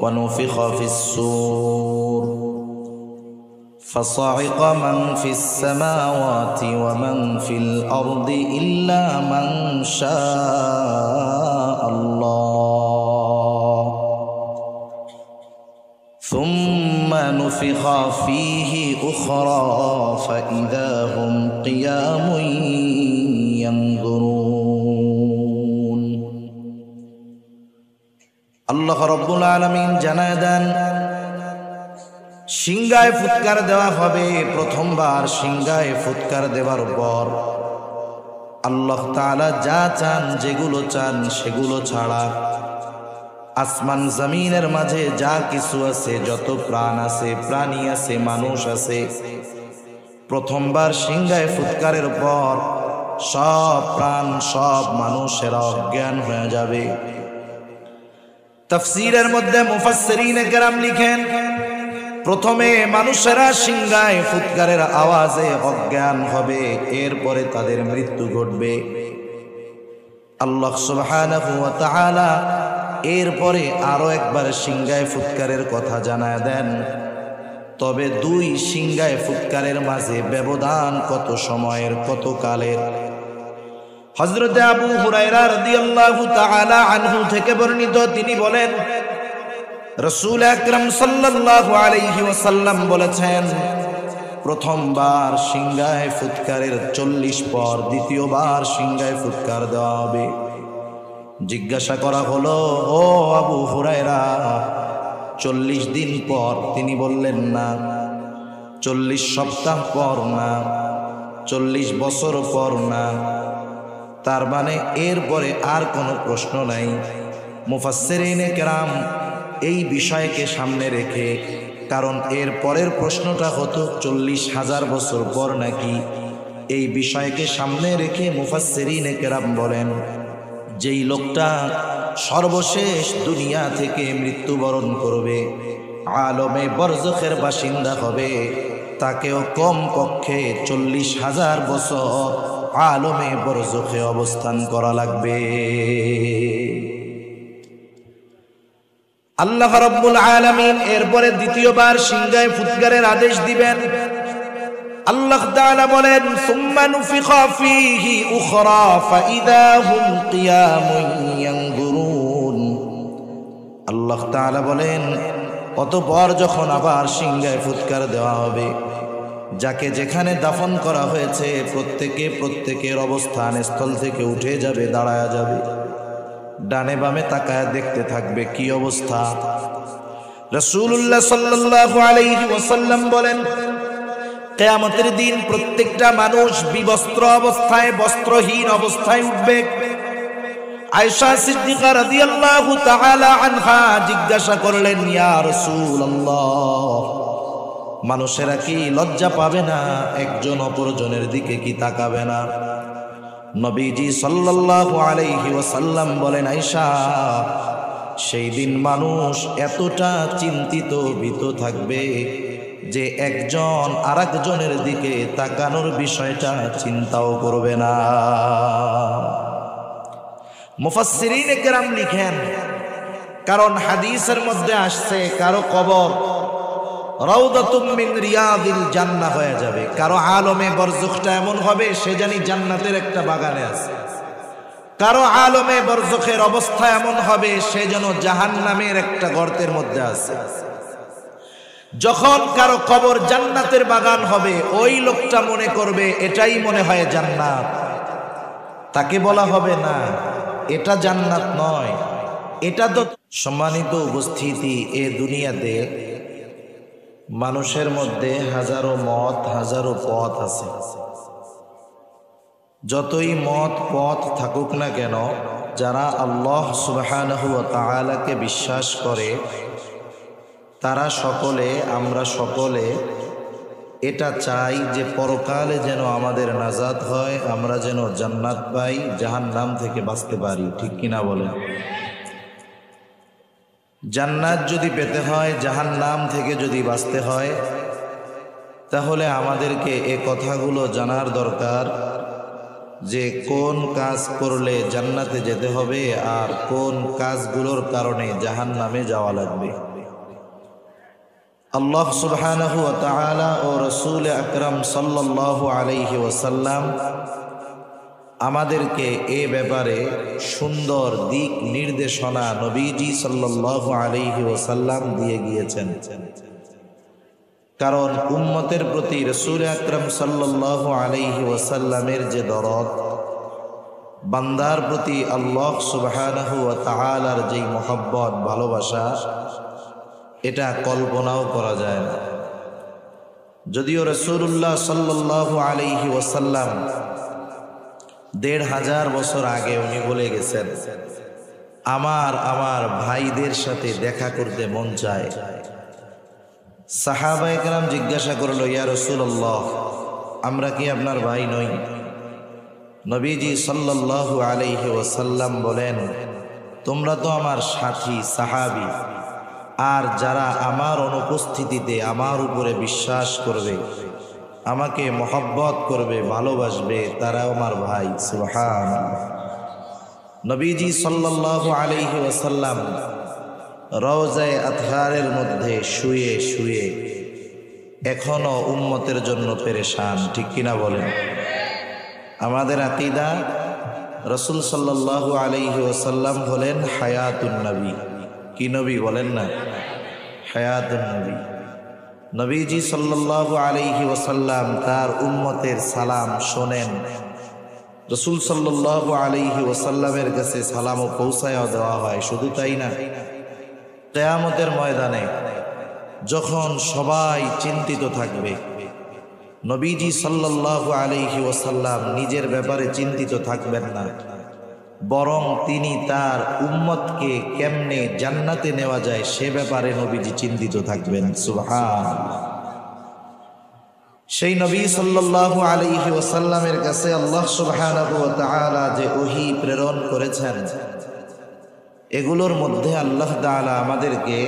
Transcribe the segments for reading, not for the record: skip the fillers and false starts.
ونفخ في الصور فصعق من في السماوات ومن في الأرض إلا من شاء الله ثم نفخ فيه أخرى فإذا هم قيام ينظرون আল্লাহ রাব্বুল আলামিন জানায় দেন, সিংহায় ফুৎকার দেওয়া হবে। প্রথমবার সিংহায় ফুৎকার দেওয়ার পর আল্লাহ তাআলা যা চান, যেগুলো চান সেগুলো ছাড়া আসমান জমিনের মাঝে যা কিছু আছে, যত প্রাণ আছে, প্রাণী আছে, মানুষ আছে, প্রথমবার সিংহায় ফুৎকারের পর সব প্রাণ, সব মানুষেরা অজ্ঞান হয়ে যাবে। তাফসীরের মধ্যে মুফাসসিরিনে কেরাম লিখেন, প্রথমে মানুষেরা সিংহায় ফুৎকারের আওয়াজে অজ্ঞান হবে, এরপরে তাদের মৃত্যু ঘটবে। আল্লাহ সুবহানাহু ওয়া তাআলা এরপরে আরো একবার সিংহায় ফুৎকারের কথা জানায় দেন। তবে দুই সিংহায় ফুৎকারের মাঝে ব্যবধান কত সময়ের, কত কালের? হযরত আবু হুরায়রা রাদিয়াল্লাহু তাআলা আনহু থেকে বর্ণিত, তিনি বলেন, রাসূল আকরাম সাল্লাল্লাহু আলাইহি ওয়াসাল্লাম বলেছেন, প্রথমবার সিংহায় ফুৎকারের 40 পর দ্বিতীয়বার সিংহায় ফুৎকার দেওয়া হবে। জিজ্ঞাসা করা হলো, ও আবু হুরায়রা, 40 দিন পর? তিনি বললেন, না। 40 সপ্তাহ পর না, 40 বছর পর না। তার মানে এরপরে আর কোনো প্রশ্ন নাই। মুফাসসিরিনে কেরাম এই বিষয়কে সামনে রেখে, কারণ এর পরের প্রশ্নটা হতো 40,000 বছর পর নাকি, এই বিষয়কে সামনে রেখে মুফাসসিরিনে কেরাম বলেন, যেই লোকটা সর্বশেষ দুনিয়া থেকে মৃত্যুবরণ করবে, আলমে বরজখের বাসিন্দা হবে, তাকেও কম পক্ষে 40,000 বছর আলমে বরজখে অবস্থান করা লাগবে। আল্লাহ রাব্বুল আলামিন এরপরে দ্বিতীয়বার সিংহায় ফুৎকারের আদেশ দিবেন। আল্লাহ তাআলা বলেন, সুম্মা নুফিখা ফীহি উখরা ফাইদা হুম কিয়ামুন ইয়ানজুরুন। আল্লাহ তাআলা বলেন, অতঃপর যখন আবার সিংহায় ফুৎকার দেওয়া হবে, যাকে যেখানে দাফন করা হয়েছে প্রত্যেকের অবস্থান স্থল থেকে উঠে যাবে, দাঁড়ায়া যাবে, ডানে বামে তাকায় দেখতে থাকবে কি অবস্থা। রাসূলুল্লাহ সাল্লাল্লাহু আলাইহি ওয়াসাল্লাম বলেন, কিয়ামতের দিন প্রত্যেকটা মানুষ বিবস্ত্র অবস্থায়, বস্ত্রহীন অবস্থায় উঠবে। আয়েশা সিদ্দিকা রাদিয়াল্লাহু তাআলা আনহা জিজ্ঞাসা করলেন, ইয়া রাসূলুল্লাহ, মানুষেরা কি লজ্জা পাবে না? একজন অপরজনের দিকে কি তাকাবে না? নবীজি সাল্লাল্লাহু আলাইহি ওয়াসাল্লাম বলেন, আয়েশা, সেই দিন মানুষ এতটা চিন্তিত, ভীত থাকবে যে একজন আরেকজনের দিকে তাকানোর বিষয়টা চিন্তাও করবে না। মুফাসসিরিনে কেরাম লিখেন, কারণ হাদিসের মধ্যে আসছে কারো কবর রাউদাতুম মিন রিয়াদিল জান্নাহ হয়ে যাবে, কারো আলমে বরজখটা এমন হবে সে জানি জান্নাতের একটা বাগানে আছে, কারো আলমে বরজখের অবস্থা এমন হবে সে যেন জাহান্নামের একটা গর্তের মধ্যে আছে। যখন কারো কবর জান্নাতের বাগান হবে, ওই লোকটা মনে করবে এটাই মনে হয় জান্নাত। তাকে বলা হবে না, এটা জান্নাত নয়, এটা তো। সম্মানিত উপস্থিতি, এ দুনিয়াতে মানুষের মধ্যে হাজারো মত, হাজারো পথ আছে। যতই মত পথ থাকুক না কেন, যারা আল্লাহ সুবহানাহু ওয়া তাআলাকে বিশ্বাস করে, তারা সকলে, আমরা সকলে এটা চাই যে পরকালে যেন আমাদের নাজাত হয়, আমরা যেন জান্নাত পাই, জাহান্নাম থেকে বাঁচতে পারি। ঠিক কিনা বলেন? জান্নাত যদি পেতে হয়, জাহান্নাম থেকে যদি বাঁচতে হয়, তাহলে আমাদেরকে এ কথাগুলো জানার দরকার যে কোন কাজ করলে জান্নাতে যেতে হবে আর কোন কাজগুলোর কারণে জাহান্নামে যাওয়া লাগবে। আল্লাহ সুবহানাহু ওয়া তাআলা ও রাসূল আকরাম সাল্লাল্লাহু আলাইহি ওয়াসাল্লাম আমাদেরকে এ ব্যাপারে সুন্দর দিক নির্দেশনা নবীজি সাল্লাল্লাহু আলাইহি ওয়াসাল্লাম দিয়ে গিয়েছেন। কারণ উম্মতের প্রতি রাসূল আকরাম সাল্লাল্লাহু আলাইহি ওয়াসাল্লামের যে দরদ, বান্দার প্রতি আল্লাহ সুবহানাহু ওয়া তাআলার যে মহব্বত ভালোবাসা, এটা কল্পনাও করা যায় না। যদিও রাসূলুল্লাহ সাল্লাল্লাহু আলাইহি ওয়াসাল্লাম ১৫০০ বছর আগে উনি বলে গেছেন, আমার ভাইদের সাথে দেখা করতে মন চায়। সাহাবায়ে কেরাম জিজ্ঞাসা করলো, ইয়া রাসূলুল্লাহ, আমরা কি আপনার ভাই নই? নবীজি সাল্লাল্লাহু আলাইহি ওয়াসাল্লাম বলেন, তোমরা তো আমার সাথী সাহাবী, আর যারা আমার অনুপস্থিতিতে আমার উপরে বিশ্বাস করবে, আমাকে মহব্বত করবে, ভালোবাসবে, তারা আমার ভাই। সুবহানাল্লাহ। নবীজি সাল্লাল্লাহু আলাইহি ওয়াসাল্লাম রওজায়ে আতহারের মধ্যে শুয়ে শুয়ে এখনো উম্মতের জন্য পেরেশান, ঠিক কিনা বলেন? আমাদের আকীদা, রাসূল সাল্লাল্লাহু আলাইহি ওয়াসাল্লাম হলেন হায়াতুন নবী। কি নবী বলেন না? হায়াতুন নবী। নবীজি সাল্লাল্লাহু আলাইহি ওয়াসাল্লাম তার উম্মতের সালাম শোনেন, রাসূল সাল্লাল্লাহু আলাইহি ওয়াসাল্লামের কাছে সালামও পৌঁছায় দেওয়া হয়। শুধু তাই না, কিয়ামতের ময়দানে যখন সবাই চিন্তিত থাকবে, নবীজি সাল্লাল্লাহু আলাইহি ওয়াসাল্লাম নিজের ব্যাপারে চিন্তিত থাকবেন না, বরং তিনি তার উম্মতকে কেমনে জান্নাতে নেওয়া যায় সে ব্যাপারে নবীজি চিন্তিত থাকবেন। সুবহানাল্লাহ। সেই নবী সাল্লাল্লাহু আলাইহি ওয়াসাল্লামের কাছে আল্লাহ সুবহানাহু ওয়া তাআলা যে ওহী প্রেরণ করেছেন, এগুলোর মধ্যে আল্লাহ তাআলা আমাদেরকে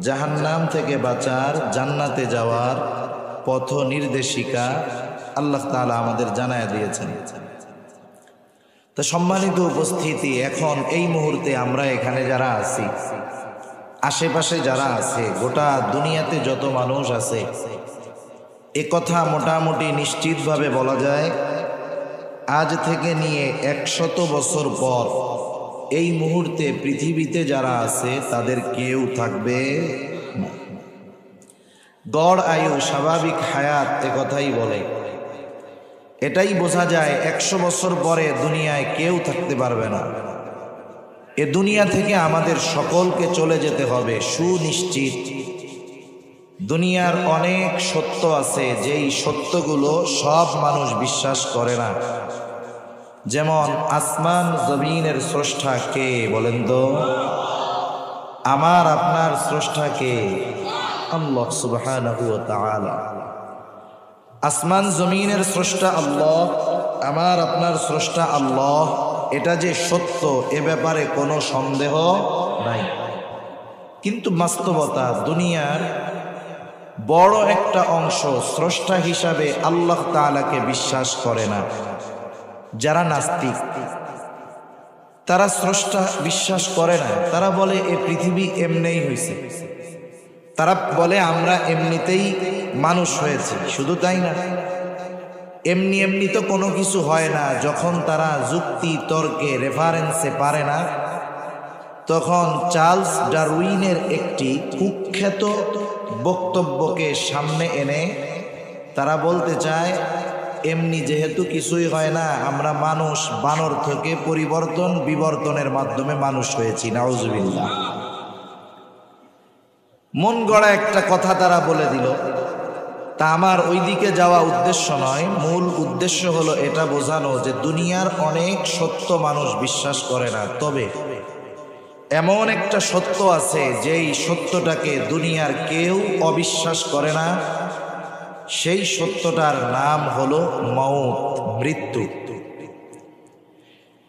জাহান্নাম থেকে বাঁচার, জান্নাতে যাওয়ার পথ নির্দেশিকা আল্লাহ তাআলা আমাদের জানায় দিয়েছেন। তো সম্মানিত উপস্থিতি, এখন এই মুহূর্তে আমরা এখানে যারা আছি, আশেপাশে যারা আছে, গোটা দুনিয়াতে যত মানুষ আছে, এ কথা মোটামুটি নিশ্চিতভাবে বলা যায়, আজ থেকে নিয়ে ১০০ বছর পর এই মুহূর্তে পৃথিবীতে যারা আছে তাদের কেউ থাকবে না। গড় আয়ু, স্বাভাবিক হায়াত এ কথাই বলে। এটাই বোঝা যায় ১০০ বছর পরে দুনিয়ায় কেউ থাকতে পারবে না। এ দুনিয়া থেকে আমাদের সকলকে চলে যেতে হবে সুনিশ্চিত। দুনিয়ার অনেক সত্য আছে, যেই সত্যগুলো সব মানুষ বিশ্বাস করে না। যেমন আসমান জমিনের স্রষ্টা কে বলেন তো? আমার আপনার স্রষ্টা কে? আল্লাহ সুবহানাহু ওয়া তাআলা। আসমান জমিনের স্রষ্টা আল্লাহ, আমার আপনার স্রষ্টা আল্লাহ, এটা যে সত্য এ ব্যাপারে কোনো সন্দেহ নাই। কিন্তু বাস্তবতা, দুনিয়ার বড় একটা অংশ স্রষ্টা হিসাবে আল্লাহ তাআলাকে বিশ্বাস করে না। যারা নাস্তিক, তারা স্রষ্টা বিশ্বাস করে না। তারা বলে এ পৃথিবী এমনিই হয়েছে, তারা বলে আমরা এমনিতেই মানুষ হয়েছে। শুধু তাই না, এমনি এমনি তো কোনো কিছু হয় না। যখন তারা যুক্তি তর্কে রেফারেন্সে পারে না, তখন চার্লস ডারউইনের একটি কুখ্যাত বক্তব্যকে সামনে এনে তারা বলতে চায়, এমনি যেহেতু কিছুই হয় না, আমরা মানুষ বানর থেকে পরিবর্তন বিবর্তনের মাধ্যমে মানুষ হয়েছি। নাউজুবিল্লাহ। মন গড়া একটা কথা তারা বলে দিল। তা আমার ওই দিকে যাওয়া উদ্দেশ্য নয়। মূল উদ্দেশ্য হলো এটা বোঝানো যে দুনিয়ার অনেক সত্য মানুষ বিশ্বাস করে না, তবে এমন একটা সত্য আছে যেই সত্যটাকে দুনিয়ার কেউ অবিশ্বাস করে না। সেই সত্যটার নাম হলো মউত, মৃত্যু।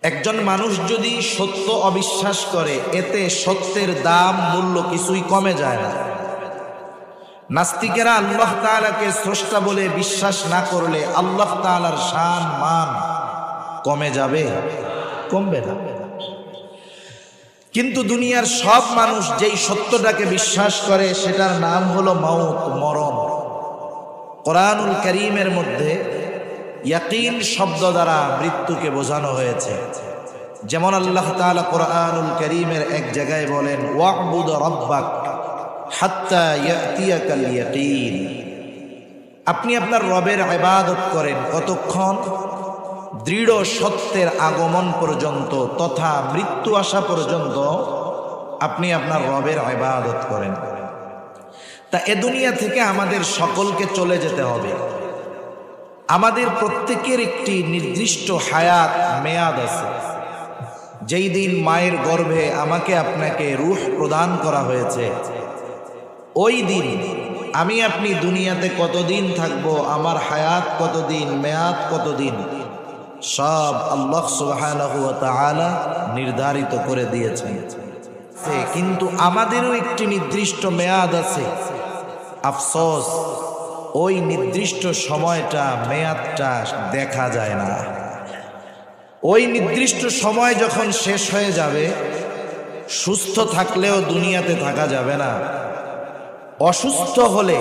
একজন মানুষ যদি সত্য অবিশ্বাস করে, এতে সত্যের দাম, মূল্য কিছুই কমে যায় না। নাস্তিকেরা আল্লাহ তাআলাকে স্রষ্টা বলে বিশ্বাস না করলে আল্লাহ তাআলার শান, মান কমে যাবে? কমবে না। কিন্তু দুনিয়ার সব মানুষ যেই সত্যটাকে বিশ্বাস করে সেটার নাম হলো মাউত, মরণ। কোরআনুল কারীমের মধ্যে ইয়াকিন শব্দ দ্বারা মৃত্যুকে বোঝানো হয়েছে। যেমন আল্লাহ তাআলা কোরআনুল কারীমের এক জায়গায় বলেন, ওয়া'বুদ রাব্বাক হাত্তা ইয়াতিয়াকাল ইয়াকিন। আপনি আপনার রবের ইবাদত করেন কতক্ষণ? দৃঢ় সত্যের আগমন পর্যন্ত তথা মৃত্যু আসা পর্যন্ত আপনি আপনার রবের ইবাদত করেন। তা এ দুনিয়া থেকে আমাদের সকলকে চলে যেতে হবে। আমাদের প্রত্যেকের একটি নির্দিষ্ট হায়াত মেয়াদ আছে। যেই দিন মায়ের গর্ভে আমাকে আপনাকে রূহ প্রদান করা হয়েছে, ওই দিন আমি আপনি দুনিয়াতে কতদিন থাকবো, আমার হায়াত কতদিন, মেয়াদ কতদিন, সব আল্লাহ সুবহানাহু ওয়া তাআলা নির্ধারিত করে দিয়েছেন। কিন্তু আমাদেরও একটি নির্দিষ্ট মেয়াদ আছে। আফসোস, ওই নির্দিষ্ট সময়টা, মেয়াদটা দেখা যায় না। ওই নির্দিষ্ট সময় যখন শেষ হয়ে যাবে, সুস্থ থাকলেও দুনিয়াতে থাকা যাবে না। অসুস্থ হলে,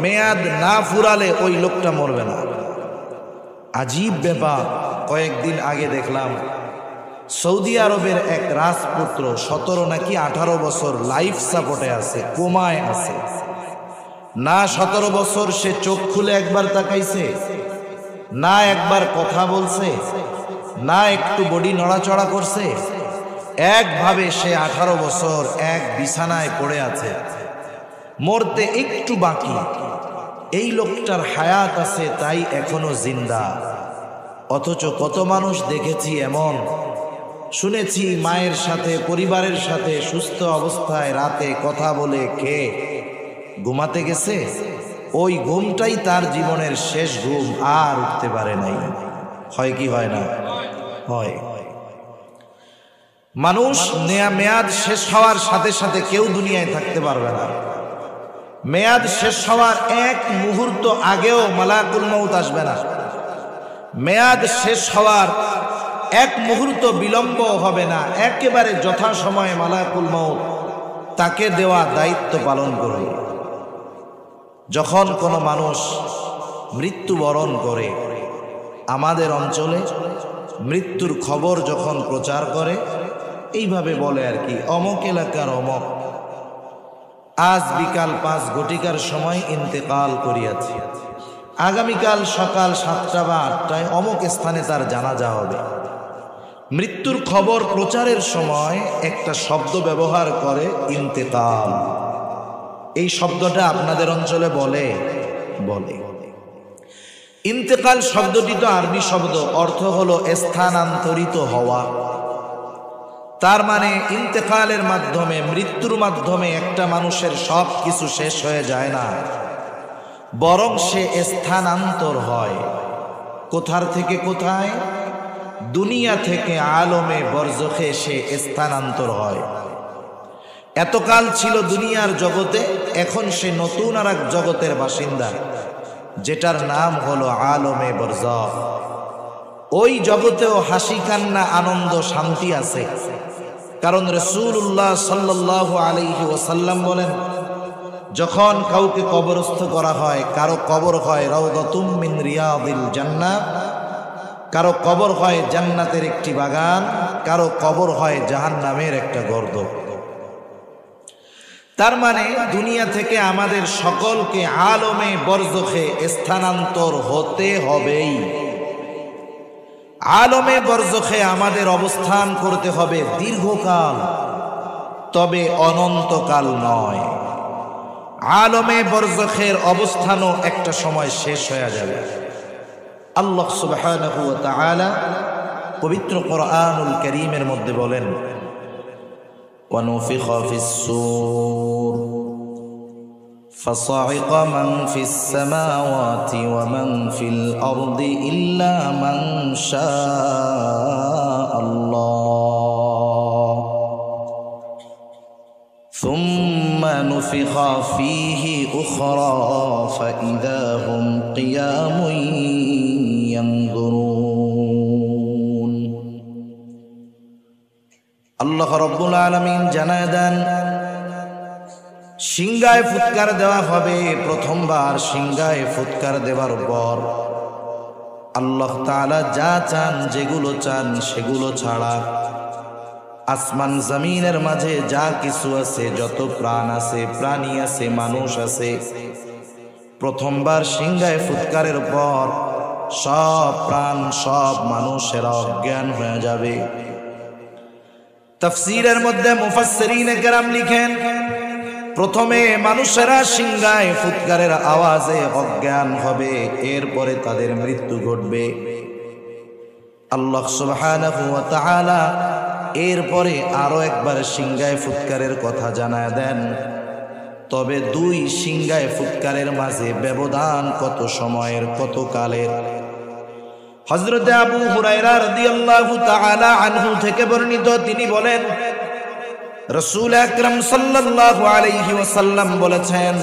মেয়াদ না ফুরালে ওই লোকটা মরবে না। আজীব ব্যাপার। কয়েকদিন আগে দেখলাম সৌদি আরবের এক রাজপুত্র 17 নাকি 18 বছর লাইফ সাপোর্টে আছে, কোমায় আছে। না 17 বছর সে চোখ খুলে একবার তাকাইছে, না একবার কথা বলছে, না একটু বডি নড়াচড়া করছে। একভাবে সে 18 বছর এক বিছানায় পড়ে আছে, মরতে একটু বাকি। এই লোকটার হায়াত আছে, তাই এখনো জিন্দা। অথচ কত মানুষ দেখেছি এমন, শুনেছি মায়ের সাথে, পরিবারের সাথে সুস্থ অবস্থায় রাতে কথা বলে খেয়ে ঘুমাতে গেছে, ওই ঘুমটাই তার জীবনের শেষ ঘুম, আর উঠতে পারে নাই। হয় কি হয় না? হয়। মানুষ মেয়াদ শেষ হওয়ার সাথে সাথে কেউ দুনিয়ায় থাকতে পারবে না। মেয়াদ শেষ হওয়ার এক মুহূর্ত আগেও মালাকুল মউত আসবে না। মেয়াদ শেষ হওয়ার এক মুহূর্ত বিলম্ব হবে না। একেবারে যথাসময়ে মালাকুল মউত তাকে দেওয়া দায়িত্ব পালন করবে। যখন কোনো মানুষ মৃত্যুবরণ করে, আমাদের অঞ্চলে মৃত্যুর খবর যখন প্রচার করে, এইভাবে বলে আর কি, অমক এলাকার অমক আজ বিকাল 5 ঘটিকার সময় ইন্তেকাল করিয়াছে, আগামীকাল সকাল 7টা বা 8টায় অমক স্থানে তার জানাজা হবে। মৃত্যুর খবর প্রচারের সময় একটা শব্দ ব্যবহার করে, ইন্তেকাল। এই শব্দটা আপনাদের অঞ্চলে বলে? ইন্তেকাল শব্দটি তো আরবি শব্দ, অর্থ হলো স্থানান্তরিত হওয়া। তার মানে ইন্তেকালের মাধ্যমে, মৃত্যুর মাধ্যমে একটা মানুষের সব কিছু শেষ হয়ে যায় না, বরং সে স্থানান্তর হয়। কোথার থেকে কোথায়? দুনিয়া থেকে আলমে বরজখে সে স্থানান্তর হয়। এতকাল ছিল দুনিয়ার জগতে, এখন সে নতুন আর এক জগতের বাসিন্দা, যেটার নাম হলো আলমে বরজখ। ওই জগতেও হাসি কান্না, আনন্দ, শান্তি আছে। কারণ রাসূলুল্লাহ সাল্লাল্লাহু আলাইহি ওয়াসাল্লাম বলেন, যখন কাউকে কবরস্থ করা হয়, কারো কবর হয় রাউদাতুম মিন রিয়াদিল জান্নাহ, কারো কবর হয় জান্নাতের একটি বাগান, কারো কবর হয় জাহান্নামের একটা গর্ত। তার মানে দুনিয়া থেকে আমাদের সকলকে আলমে বরজখে স্থানান্তর হতে হবেই। আলমে বরজখে আমাদের অবস্থান করতে হবে দীর্ঘকাল, তবে অনন্তকাল নয়। আলমে বরজখের অবস্থানও একটা সময় শেষ হয়ে যাবে। আল্লাহ সুবহানাহু ওয়া তাআলা পবিত্র কোরআনুল কারীমের মধ্যে বলেন, وَنُفِخَ فِي الصُّورِ فَصَعِقَ مَنْ فِي السَّمَاوَاتِ وَمَنْ فِي الْأَرْضِ إِلَّا مَنْ شَاءَ اللَّهُ ثُمَّ نُفِخَ فِيهِ أُخْرَى فَإِذَا هُمْ قِيَامٌ يَنْظُرُونَ আল্লাহ রাব্বুল আলামিন জানায় দেন, সিংহায় ফুৎকার দেওয়া হবে। প্রথমবার সিংহায় ফুৎকার দেওয়ার পর আল্লাহ তাআলা যা চান, যেগুলো চান সেগুলো ছাড়া আসমান জমিনের মাঝে যা কিছু আছে, যত প্রাণ আছে, প্রাণী আছে, মানুষ আছে, প্রথমবার সিংহায় ফুৎকারের পর সব প্রাণ, সব মানুষেরা অজ্ঞান হয়ে যাবে। তাফসীরের মধ্যে মুফাসসিরিনে কেরাম লিখেন, প্রথমে মানুষেরা সিংহায় ফুৎকারের আওয়াজে অজ্ঞান হবে, এরপরে তাদের মৃত্যু ঘটবে। আল্লাহ সুবহানাহু ওয়া তাআলা এরপরে আরো একবার সিংহায় ফুৎকারের কথা জানায় দেন। তবে দুই সিংহায় ফুৎকারের মাঝে ব্যবধান কত সময়ের, কত কালের? হযরতে আবু হুরায়রা রাদিয়াল্লাহু তাআলা আনহু থেকে বর্ণিত, তিনি বলেন, রাসূল আকরাম সাল্লাল্লাহু আলাইহি ওয়াসাল্লাম বলেছেন,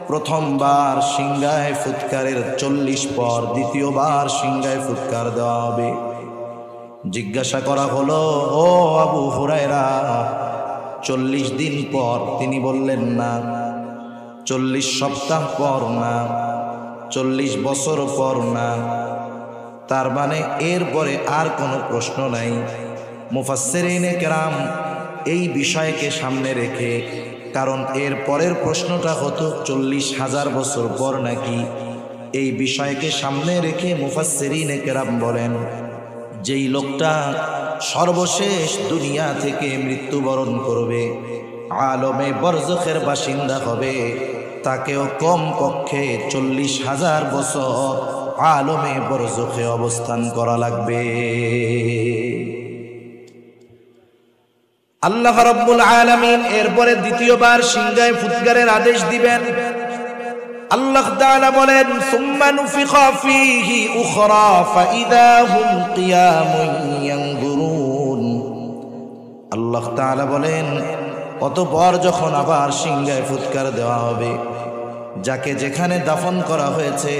প্রথমবার সিংহায় ফুৎকারের 40 পর দ্বিতীয়বার সিংহায় ফুৎকার দেওয়া হবে। জিজ্ঞাসা করা হলো, ও আবু হুরায়রা, 40 দিন পর? তিনি বললেন, না। 40 সপ্তাহ পর না, 40 বছর পর না। তার মানে এরপরে আর কোনো প্রশ্ন নাই। মুফাসসিরিনে কেরাম এই বিষয়কে সামনে রেখে, কারণ এর পরের প্রশ্নটা হতো 40,000 বছর পর নাকি, এই বিষয়কে সামনে রেখে মুফাসসিরিনে কেরাম বলেন, যেই লোকটা সর্বশেষ দুনিয়া থেকে মৃত্যুবরণ করবে, আলমে বরজখের বাসিন্দা হবে, তাকেও কম পক্ষে 40,000 বছর আলমে বরজখে অবস্থান করা লাগবে। আল্লাহ রাব্বুল আলামিন এরপরে দ্বিতীয়বার সিংহায় ফুৎকারের আদেশ দিবেন। আল্লাহ তাআলা বলেন, সুম্মা নুফিখা ফীহি উখরা ফাইদা হুম কিয়ামুন ইয়ানজুরুন। আল্লাহ তাআলা বলেন, অতঃপর যখন আবার সিংহায় ফুৎকার দেওয়া হবে, যাকে যেখানে দাফন করা হয়েছে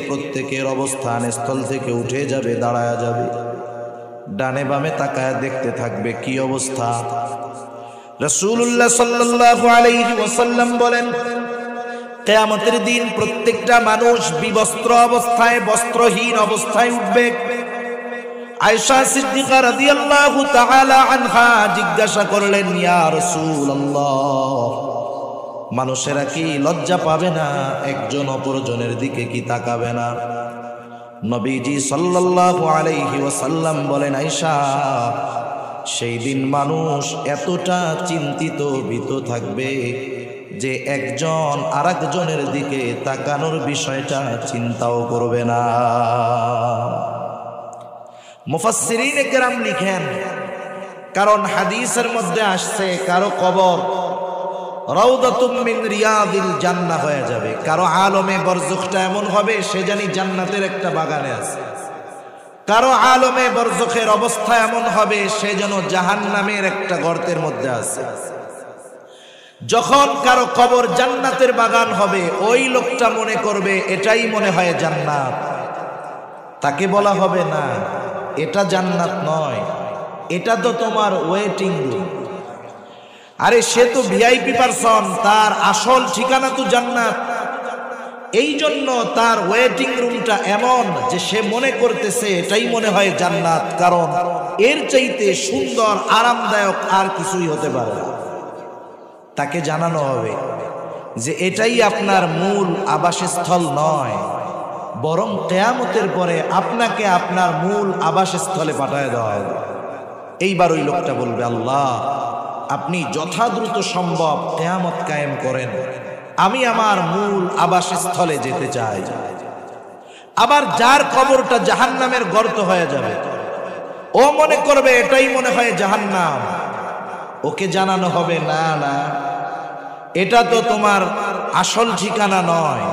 প্রত্যেকের অবস্থান স্থল থেকে উঠে যাবে, দাঁড়ায়া যাবে, ডানে বামে তাকায় দেখতে থাকবে কি অবস্থা। রাসূলুল্লাহ সাল্লাল্লাহু আলাইহি ওয়াসাল্লাম বলেন, কিয়ামতের দিন প্রত্যেকটা মানুষ বিবস্ত্র অবস্থায়, বস্ত্রহীন অবস্থায় উঠবে। আয়েশা সিদ্দিকা রাদিয়াল্লাহু তাআলা আনহা জিজ্ঞাসা করলেন, ইয়া রাসূলুল্লাহ, মানুষেরা কি লজ্জা পাবে না? একজন অপরজনের দিকে কি তাকাবে না? নবীজি সাল্লাল্লাহু আলাইহি ওয়াসাল্লাম বলেন, আয়েশা, সেই দিন মানুষ এতটা চিন্তিত, ভীত থাকবে যে একজন আরেকজনের দিকে তাকানোর বিষয়টা চিন্তাও করবে না। মুফাসসিরিনে কেরাম লিখেন, কারণ হাদিসের মধ্যে আসছে কারো কবর রাউদাতুম মিন রিয়াদিল জান্নাহ হয়ে যাবে, কারো আলমে বরজখটা এমন হবে সে জানি জান্নাতের একটা বাগানে আছে, কারো আলমে বরজখের অবস্থা এমন হবে সে যেন জাহান্নামের একটা গর্তের মধ্যে আছে। যখন কারো কবর জান্নাতের বাগান হবে, ওই লোকটা মনে করবে এটাই মনে হয় জান্নাত। তাকে বলা হবে, না, এটা জান্নাত নয়, এটা তো তোমার ওয়েটিং রুম। আরে সে তো ভিআইপি পারসন, তার আসল ঠিকানা তো জান্নাত। এই জন্য তার ওয়েটিং রুমটা এমন যে সে মনে করতেছে এটাই মনে হয় জান্নাত, কারণ এর চাইতে সুন্দর আরামদায়ক আর কিছুই হতে পারে না। তাকে জানানো হবে যে এটাই আপনার মূল আবাসস্থল নয়, বরং কিয়ামতের পরে আপনাকে আপনার মূল আবাসস্থলে পাঠায় দেওয়া হবে। এইবার ওই লোকটা বলবে, আল্লাহ, আপনি যথাদ্রুত সম্ভব কিয়ামত কায়েম করেন, আমি আমার মূল আবাসস্থলে যেতে চাই। আবার যার কবরটা জাহান্নামের গর্ত হয়ে যাবে, ও মনে করবে এটাই মনে হয় জাহান্নাম। ওকে জানানো হবে, না না, এটা তো তোমার আসল ঠিকানা নয়,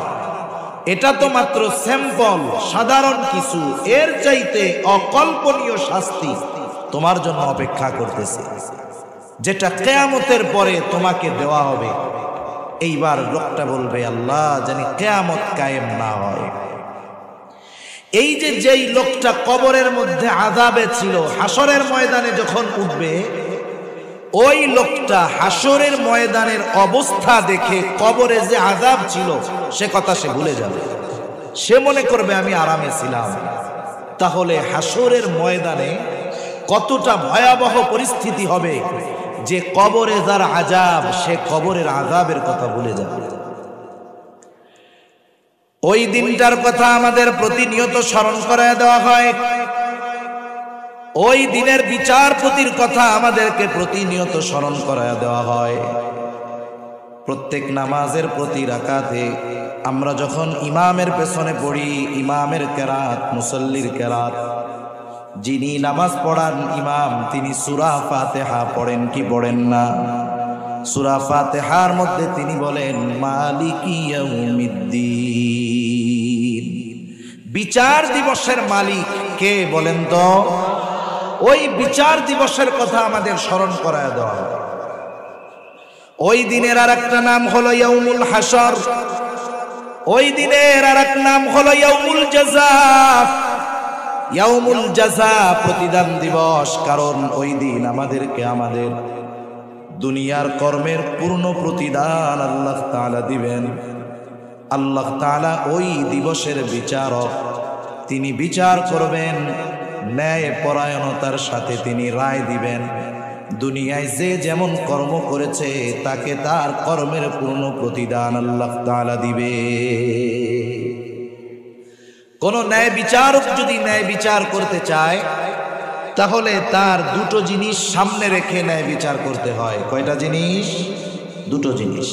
এটা তো মাত্র স্যাম্পল, সাধারণ কিছু, এর চাইতে অকল্পনীয় শাস্তি তোমার জন্য অপেক্ষা করতেছে, যেটা কিয়ামতের পরে তোমাকে দেওয়া হবে। এইবার লোকটা বলবে, আল্লাহ, জানি কিয়ামত কায়েম না হয়। এই যে যেই লোকটা কবরের মধ্যে আযাবে ছিল, হাসরের ময়দানে যখন উঠবে, ওই লোকটা হাসরের ময়দানের অবস্থা দেখে কবরে যে আযাব ছিল সে কথা সে ভুলে যাবে। সে মনে করবে আমি আরামে ছিলাম। তাহলে হাসরের ময়দানে কতটা ভয়াবহ পরিস্থিতি হবে যে কবরে যার আযাব, সে কবরের আযাবের কথা ভুলে যাবে। ওই দিনটার কথা আমাদের প্রতিনিয়ত স্মরণ করায় দেওয়া হয়। ওই দিনের বিচারপতির কথা আমাদেরকে প্রতিনিয়ত স্মরণ করায় দেওয়া হয়। প্রত্যেক নামাজের প্রতি রাকাতে আমরা যখন ইমামের পেছনে পড়ি, ইমামের কেরাত, মুসল্লির কেরাত, যিনি নামাজ পড়ান ইমাম, তিনি সূরা ফাতিহা পড়েন কি পড়েন না? সূরা ফাতিহার মধ্যে তিনি বলেন মালিকি ইয়াউমিদ্দিন। বিচার দিবসের মালিক কে বলেন তো? ওই বিচার দিবসের কথা আমাদের স্মরণ করায় দেওয়া হয়। ওই দিনের আর একটা নাম হলো ইয়াউমুল হাসর। ওই দিনের আর এক নাম হলো ইয়াউমুল জাযা। ইয়াউমুল জাযা, প্রতিদান দিবস। কারণ ওই দিন আমাদেরকে আমাদের দুনিয়ার কর্মের পূর্ণ প্রতিদান আল্লাহ তাআলা দিবেন। আল্লাহ তাআলা ওই দিবসের বিচারক, তিনি বিচার করবেন, ন্যায় পরায়ণতার সাথে তিনি রায় দিবেন। দুনিয়ায় যে যেমন কর্ম করেছে তাকে তার কর্মের পূর্ণ প্রতিদান আল্লাহ তাআলা দিবে। কোন ন্যায় বিচারক যদি ন্যায় বিচার করতে চায় তাহলে তার দুটো জিনিস সামনে রেখে ন্যায় বিচার করতে হয়। কয়টা জিনিস? দুটো জিনিস।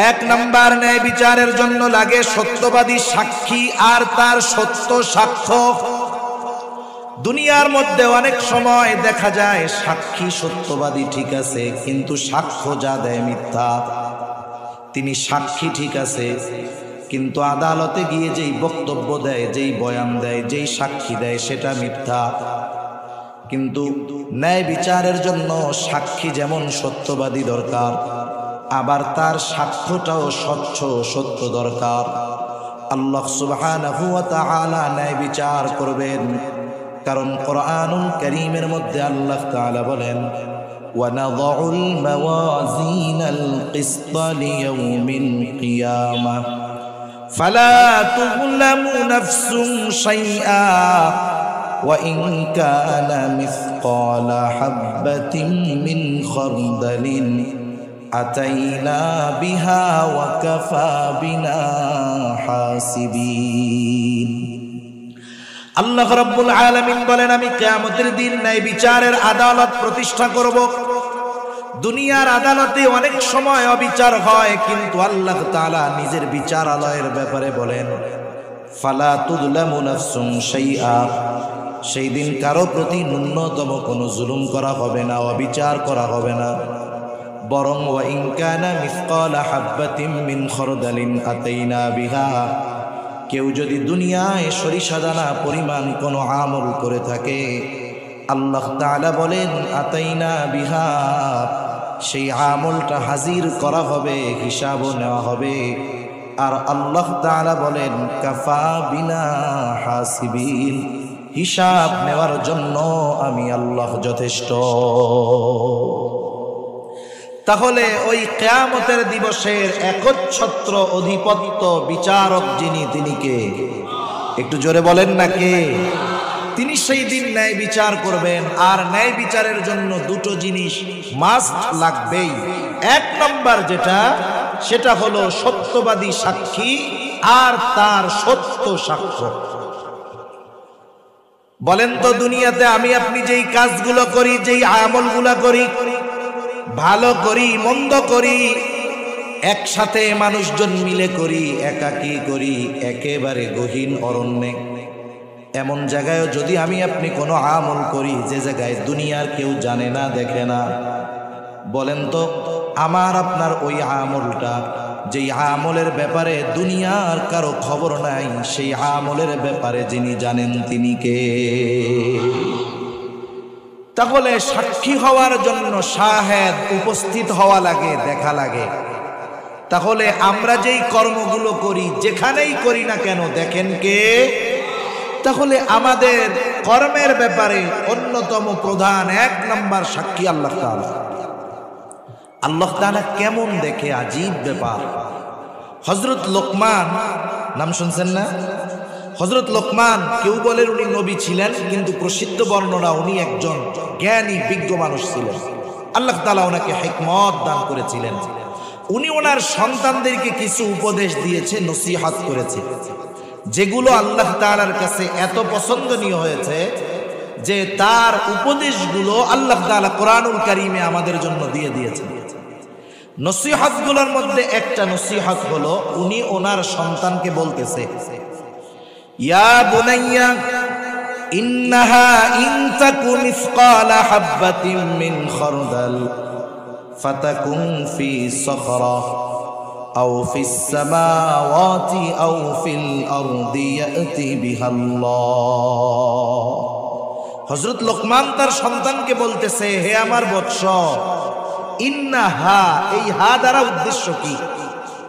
এক নাম্বার, ন্যায় বিচারের জন্য লাগে সত্যবাদী সাক্ষী আর তার সত্য সাক্ষ্য। দুনিয়ার মধ্যে অনেক সময় দেখা যায় সাক্ষী সত্যবাদী ঠিক আছে, কিন্তু সাক্ষ্য যা দেয় মিথ্যা। তিনি সাক্ষী ঠিক আছে, কিন্তু আদালতে গিয়ে যেই বক্তব্য দেয়, যেই বয়ান দেয়, যেই সাক্ষী দেয় সেটা মিথ্যা। কিন্তু ন্যায় বিচারের জন্য সাক্ষী যেমন সত্যবাদী দরকার, আবার তার সাক্ষ্যটাও স্বচ্ছ সত্য দরকার। আল্লাহ সুবহানাহু ওয়া তাআলা ন্যায় বিচার করবেন, কারণ কোরআনুল কারীমের মধ্যে আল্লাহ তাআলা বলেন وَنَضَعُ الْمَوَازِينَ الْقِسْطَ لِيَوْمِ الْقِيَامَةِ فَلَا تُظْلَمُ نَفْسٌ شَيْئًا وَإِنْ كَانَ مِثْقَالَ حَبَّةٍ مِّنْ خَرْدَلٍ أَتَيْنَا بِهَا وَكَفَى بِنَا حَاسِبِينَ। আল্লাহ রাব্বুল আলামিন বলেন, আমি কিয়ামতের দিন ন্যায় বিচারের আদালত প্রতিষ্ঠা করব। দুনিয়ার আদালতে অনেক সময় অবিচার হয়, কিন্তু আল্লাহ তাআলা নিজের বিচারালয়ের ব্যাপারে বলেন ফালা তুযলামু নাফসুন শাইআ। সেই দিন কারো প্রতি ন্যূনতম কোনো জুলুম করা হবে না, অবিচার করা হবে না। বরং ওয়া ইন কানা মিসকালা হাববাতিন মিন খরদালিন আতাইনা বিহা, কেউ যদি দুনিয়ায় সরিষা দানা পরিমাণ কোনো আমল করে থাকে, আল্লাহ তাআলা বলেন আতাইনা বিহা, সেই আমলটা হাজির করা হবে, হিসাবও নেওয়া হবে। আর আল্লাহ তাআলা বলেন কাফা বিনা হাসিবিন, হিসাব নেওয়ার জন্য আমি আল্লাহ যথেষ্ট। তাহলে ওই কিয়ামতের দিবসের একচ্ছত্র অধিপত্য বিচারক যিনি, তিনি কে? একটু জোরে বলেন না কে? তিনি সেই দিন ন্যায় বিচার করবেন। আর ন্যায় বিচারের জন্য দুটো জিনিস মাস্ট লাগবেই। এক নম্বর যেটা, সেটা হলো সত্যবাদী সাক্ষী আর তার সত্য সাক্ষ্য। বলেন তো, দুনিয়াতে আমি আপনি যেই কাজগুলো করি, যেই আমলগুলো করি, ভালো করি মন্দ করি, একসাথে মানুষজন মিলে করি, একাকী করি, একেবারে গহীন অরণ্যে, এমন জায়গায় যদি আমি আপনি কোনো আমল করি যে জায়গায় দুনিয়ার কেউ জানে না, দেখে না, বলেন তো আমার আপনার ওই আমলটা, যেই আমলের ব্যাপারে দুনিয়ার কারো খবর নাই, সেই আমলের ব্যাপারে যিনি জানেন তিনি কে? তাহলে সাক্ষী হওয়ার জন্য শাহেদ উপস্থিত হওয়া লাগে, দেখা লাগে। তাহলে আমরা যেই কর্মগুলো করি, যেখানেই করি না কেন, দেখেন কে? তাহলে আমাদের কর্মের ব্যাপারে অন্যতম প্রধান 1 নম্বর সাক্ষী আল্লাহ তাআলা। আল্লাহ তাআলা কেমন দেখে, আজীব ব্যাপার। হযরত লোকমান নাম শুনছেন না? হযরত লোকমান, কেউ বলেন উনি নবী ছিলেন, কিন্তু প্রসিদ্ধ বর্ণনা উনি একজন জ্ঞানী বিজ্ঞ মানুষ ছিলেন। আল্লাহ তাআলা ওনাকে হিকমত দান করেছিলেন। উনি ওনার সন্তানদেরকে কিছু উপদেশ দিয়েছে, নসিহত করেছে, যেগুলো আল্লাহ তাআলার কাছে এত পছন্দনীয় হয়েছে যে তার উপদেশগুলো আল্লাহ তাআলা কোরআনুল কারীমে আমাদের জন্য দিয়ে দিয়েছেন। নসিহতগুলোর মধ্যে একটা নসিহত হলো, উনি ওনার সন্তানকে বলতেছে, ইয়া বুনাইয়া ইন্নাহা ইন তাকু মিসকালা হাববাতিন মিন খারদাল ফাতাকুন ফি সখরা আও ফিস সামাওয়াতি আও ফিল আরদি ইয়াতি বিহাল্লাহ। হযরত লোকমান তার সন্তানকে বলতেছে, হে আমার বৎস, ইন্নাহা, এই হা দ্বারা উদ্দেশ্য কি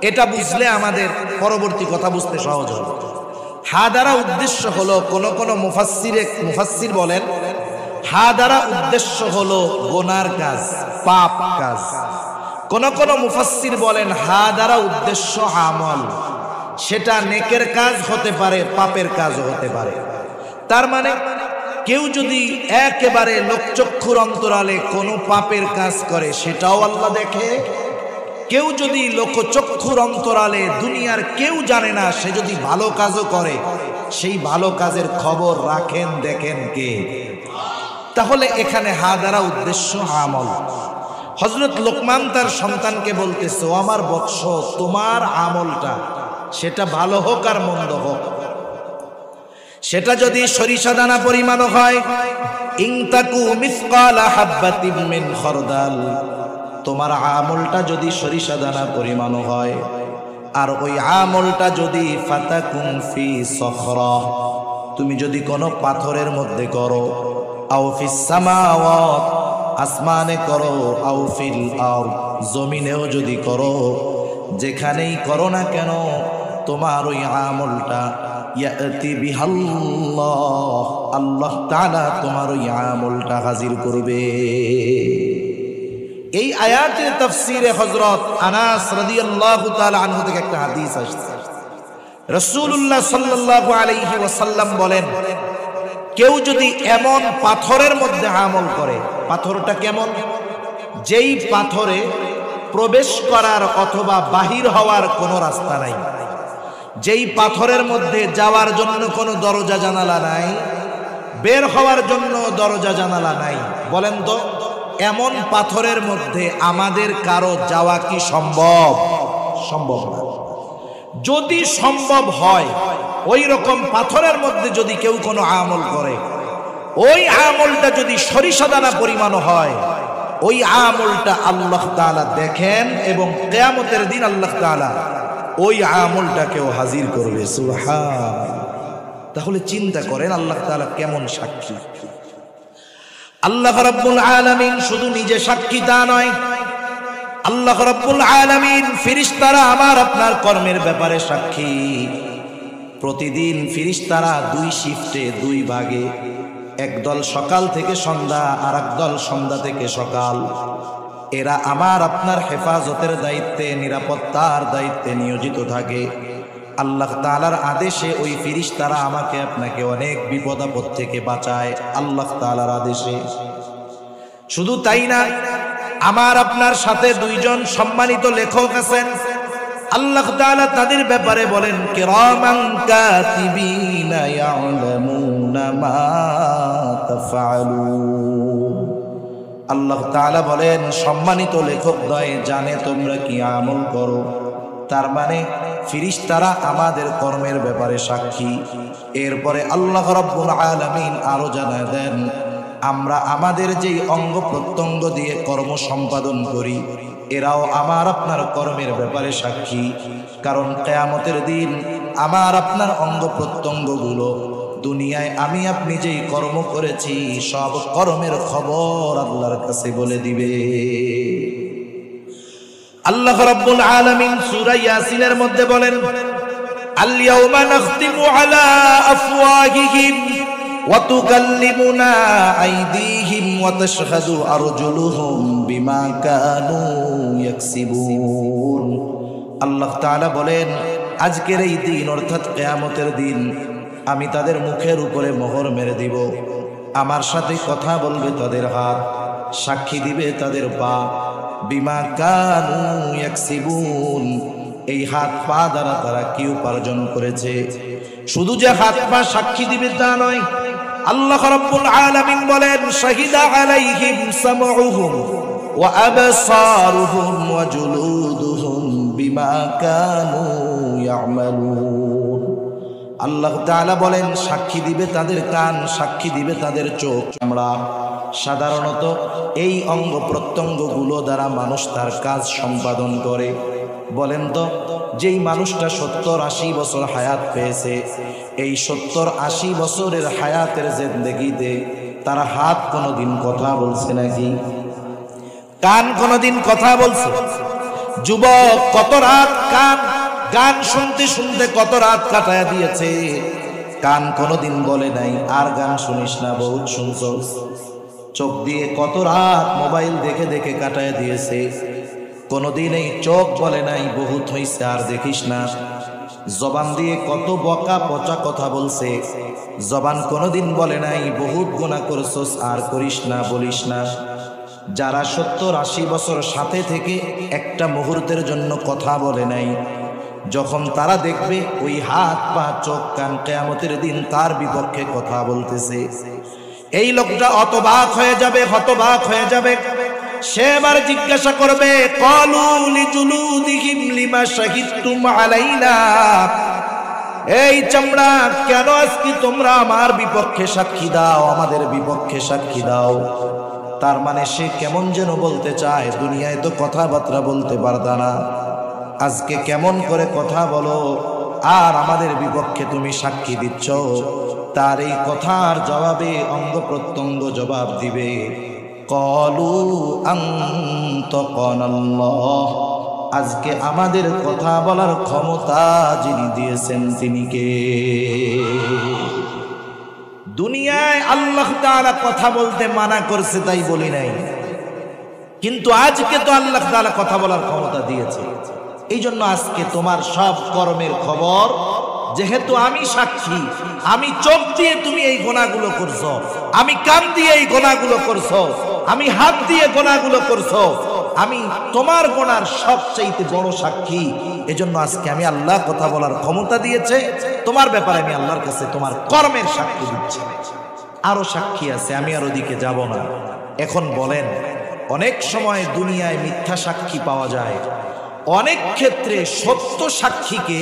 এটা বুঝলে আমাদের পরবর্তী কথা বুঝতে সহজ হবে। হা দ্বারা উদ্দেশ্য হলো, কোন কোন মুফাসসির বলেন হা দ্বারা উদ্দেশ্য হলো গুনার কাজ, পাপ কাজ। কোন কোন মুফাসসির বলেন হা দ্বারা উদ্দেশ্য আমল, সেটা নেকের কাজ হতে পারে, পাপের কাজও হতে পারে। তার মানে কেউ যদি একেবারে লোকচক্ষুর অন্তরালে কোনো পাপের কাজ করে সেটাও আল্লাহ দেখে। কেউ যদি লোকচক্ষুর অন্তরালে, দুনিয়ার কেউ জানে না, সে যদি ভালো কাজও করে, সেই ভালো কাজের খবর রাখেন, দেখেন কে? তাহলে এখানে হা দ্বারা উদ্দেশ্য আমল। হযরত লোকমান তার সন্তানকে বলতেছে, ও আমার বৎস, তোমার আমলটা সেটা ভালো হোক আর মন্দ হোক, সেটা যদি সরিষা দানা পরিমাণও হয়, ইন তাকু মিসকালা হাববাতিন মিন খারদাল, তোমার আমলটা যদি সরিষা দানা পরিমাণও হয়, আর ওই আমলটা যদি ফাতাকুন ফি সখরা, তুমি যদি কোনো পাথরের মধ্যে করো, আও ফিস সামাওয়াত, আসমানে করো, আও ফিল আরদ, জমিনেও যদি করো, যেখানেই করো না কেন, তোমার ওই আমলটা ইয়াতি বিহাল্লাহ, আল্লাহ তাআলা তোমার ওই আমলটা হাজির করবে। এই আয়াতের তাফসীরে হযরত আনাস রাদিয়াল্লাহু তাআলা আনহু থেকে একটা হাদিস আসছে। রাসূলুল্লাহ সাল্লাল্লাহু আলাইহি ওয়াসাল্লাম বলেন, কেউ যদি এমন পাথরের মধ্যে আমল করে, পাথরটা কেমন? যেই পাথরে প্রবেশ করার অথবা বাহির হওয়ার কোনো রাস্তা নাই, যেই পাথরের মধ্যে যাওয়ার জন্য কোনো দরজা জানালা নাই, বের হওয়ার জন্য দরজা জানালা নাই। বলেন তো, এমন পাথরের মধ্যে আমাদের কারো যাওয়া কি সম্ভব? সম্ভব না। যদি সম্ভব হয়, ওই রকম পাথরের মধ্যে যদি কেউ কোনো আমল করে, ওই আমলটা যদি সরিষা দানা পরিমাণ হয়, ওই আমলটা আল্লাহ তাআলা দেখেন এবং কিয়ামতের দিন আল্লাহ তাআলা ওই আমলটাকেও হাজির করবে। সুবহান। তাহলে চিন্তা করেন আল্লাহ তাআলা কেমন সাক্ষী। আল্লাহ রাব্বুল আলামিন শুধু নিজে সাক্ষী তা নয়, আল্লাহ রাব্বুল আলামিন ফেরেশতারা আমার আপনার কর্মের ব্যাপারে সাক্ষী। প্রতিদিন ফেরেশতারা 2 শিফটে, 2 ভাগে, একদল সকাল থেকে সন্ধ্যা, আর একদল সন্ধ্যা থেকে সকাল, এরা আমার আপনার হেফাজতের দায়িত্বে, নিরাপত্তার দায়িত্বে নিয়োজিত থাকে। আল্লাহ তাআলার আদেশে ওই ফেরেশতারা আমাকে আপনাকে অনেক বিপদ আপদ থেকে বাঁচায়, আল্লাহ তাআলার আদেশে। শুধু তাই না, আমার আপনার সাথে 2 জন সম্মানিত লেখক আছেন। আল্লাহ তাআলা তাদের ব্যাপারে বলেন, কিরামান কাতিবিনা ইয়ালামুনা মা তাফআলুন। আল্লাহ তাআলা বলেন, সম্মানিত লেখকদ্বয় জানে তোমরা কি আমল করো। তার মানে ফেরেশতারা আমাদের কর্মের ব্যাপারে সাক্ষী। এরপরে আল্লাহ রাব্বুল আলামিন আরো জানায় দেন, আমরা আমাদের যেই অঙ্গ প্রত্যঙ্গ দিয়ে কর্ম সম্পাদন করি, এরাও আমার আপনার কর্মের ব্যাপারে সাক্ষী। কারণ কিয়ামতের দিন আমার আপনার অঙ্গ প্রত্যঙ্গগুলো দুনিয়ায় আমি আপনি যেই কর্ম করেছি, সব কর্মের খবর আল্লাহর কাছে বলে দিবে। আল্লাহ রাব্বুল আলামিন সূরা ইয়াসিনের মধ্যে বলেন, আল-ইয়াওমা নাখতিমু আলা আফওয়াহিহিম ওয়া তুকাল্লিমুনা আইদিহিম ওয়া তাশহাদু আরজুলুহুম বিমা কানু ইয়াকসিবুন। আল্লাহ তাআলা বলেন, আজকের এই দিন অর্থাৎ কিয়ামতের দিন আমি তাদের মুখের উপরে মোহর মেরে দিব। আমার সাথে কথা বলবে তাদের হাত, সাক্ষী দিবে তাদের পা। বিমা কানু ইয়াকসিবুন, এই হাত পা দ্বারা তারা কি উপার্জন করেছে। শুধু যে হাত পা সাক্ষী দিবে তা নয়, আল্লাহ রাব্বুল আলামিন বলেন, শাহিদা আলাইহিম সামউহুম ওয়া আবসারুহুম ওয়া জুলুদুহুম বিমা কানু ইয়ামালুন। আল্লাহ তাআলা বলেন, সাক্ষী দিবে তাদের কান, সাক্ষী দিবে তাদের চোখ। আমরা সাধারণত এই অঙ্গ প্রত্যঙ্গগুলো দ্বারা মানুষ তার কাজ সম্পাদন করে। বলেন তো, যেই মানুষটা 70-80 বছর হায়াত পেয়েছে, এই 70-80 বছরের হায়াতের জিন্দেগিতে তার হাত কোনোদিন কথা বলছে নাকি? কান কোনোদিন কথা বলছে? যুবক কত রাত গান শুনতে শুনতে কত রাত কাটায় দিয়েছে, কান কোনোদিন বলে নাই আর গান শুনিস না, বহুত শুনছস। চোখ দিয়ে কত রাত মোবাইল দেখে দেখে কাটায় দিয়েছে, কোনোদিন এই চোখ বলে নাই বহুত হইছে আর দেখিস না। জবান দিয়ে কত বকা পচা কথা বলছে, জবান কোনোদিন বলে নাই বহুত গুনাহ করছস আর করিস না, বলিস না। যারা 70-80 বছর সাথে থেকে একটা মুহূর্তের জন্য কথা বলে নাই, যখন তারা দেখবে ওই হাত পা চোখ কান কিয়ামতের দিন তার বিপক্ষে কথা বলতেছে, এই লোকটা হতবাক হয়ে যাবে, হতবাক হয়ে যাবে। সে এবার জিজ্ঞাসা করবে, ক্বালু লিজুলুদিহিম লিমা শাহিদতুম আলাইনা, এই চামড়া কেন আজকে তোমরা আমার বিপক্ষে সাক্ষী দাও, আমাদের বিপক্ষে সাক্ষী দাও। তার মানে সে কেমন যেন বলতে চায়, দুনিয়ায় তো কথাবার্তা বলতে পারতা না, আজকে কেমন করে কথা বলো আর আমাদের বিপক্ষে তুমি সাক্ষী দিচ্ছ। তার এই কথার জবাবে অঙ্গ প্রত্যঙ্গ জবাব দিবে, ক্বালু আনতাকানাল্লাহ, আজকে আমাদের কথা বলার ক্ষমতা যিনি দিয়েছেন তিনি কে? দুনিয়ায় আল্লাহ তাআলা কথা বলতে মানা করছে তাই বলি নাই, কিন্তু আজকে তো আল্লাহ তাআলা কথা বলার ক্ষমতা দিয়েছে। এই জন্য আজকে তোমার সব কর্মের খবর, যেহেতু আমি সাক্ষী, আমি চোখ দিয়ে তুমি এই গুনাহগুলো করছো, আমি কান দিয়ে এই গুনাহগুলো করছো, আমি হাত দিয়ে গুনাহগুলো করছো, আমি তোমার গুনার সবচেয়ে বড় সাক্ষী। এজন্য আজকে আমি আল্লাহ কথা বলার ক্ষমতা দিয়েছে, তোমার ব্যাপারে আমি আল্লাহর কাছে তোমার কর্মের সাক্ষী দিচ্ছি। আরো সাক্ষী আছে, আমি আর ওদিকে যাব না। এখন বলেন, অনেক সময় দুনিয়ায় মিথ্যা সাক্ষী পাওয়া যায়, অনেক ক্ষেত্রে সত্য সাক্ষীকে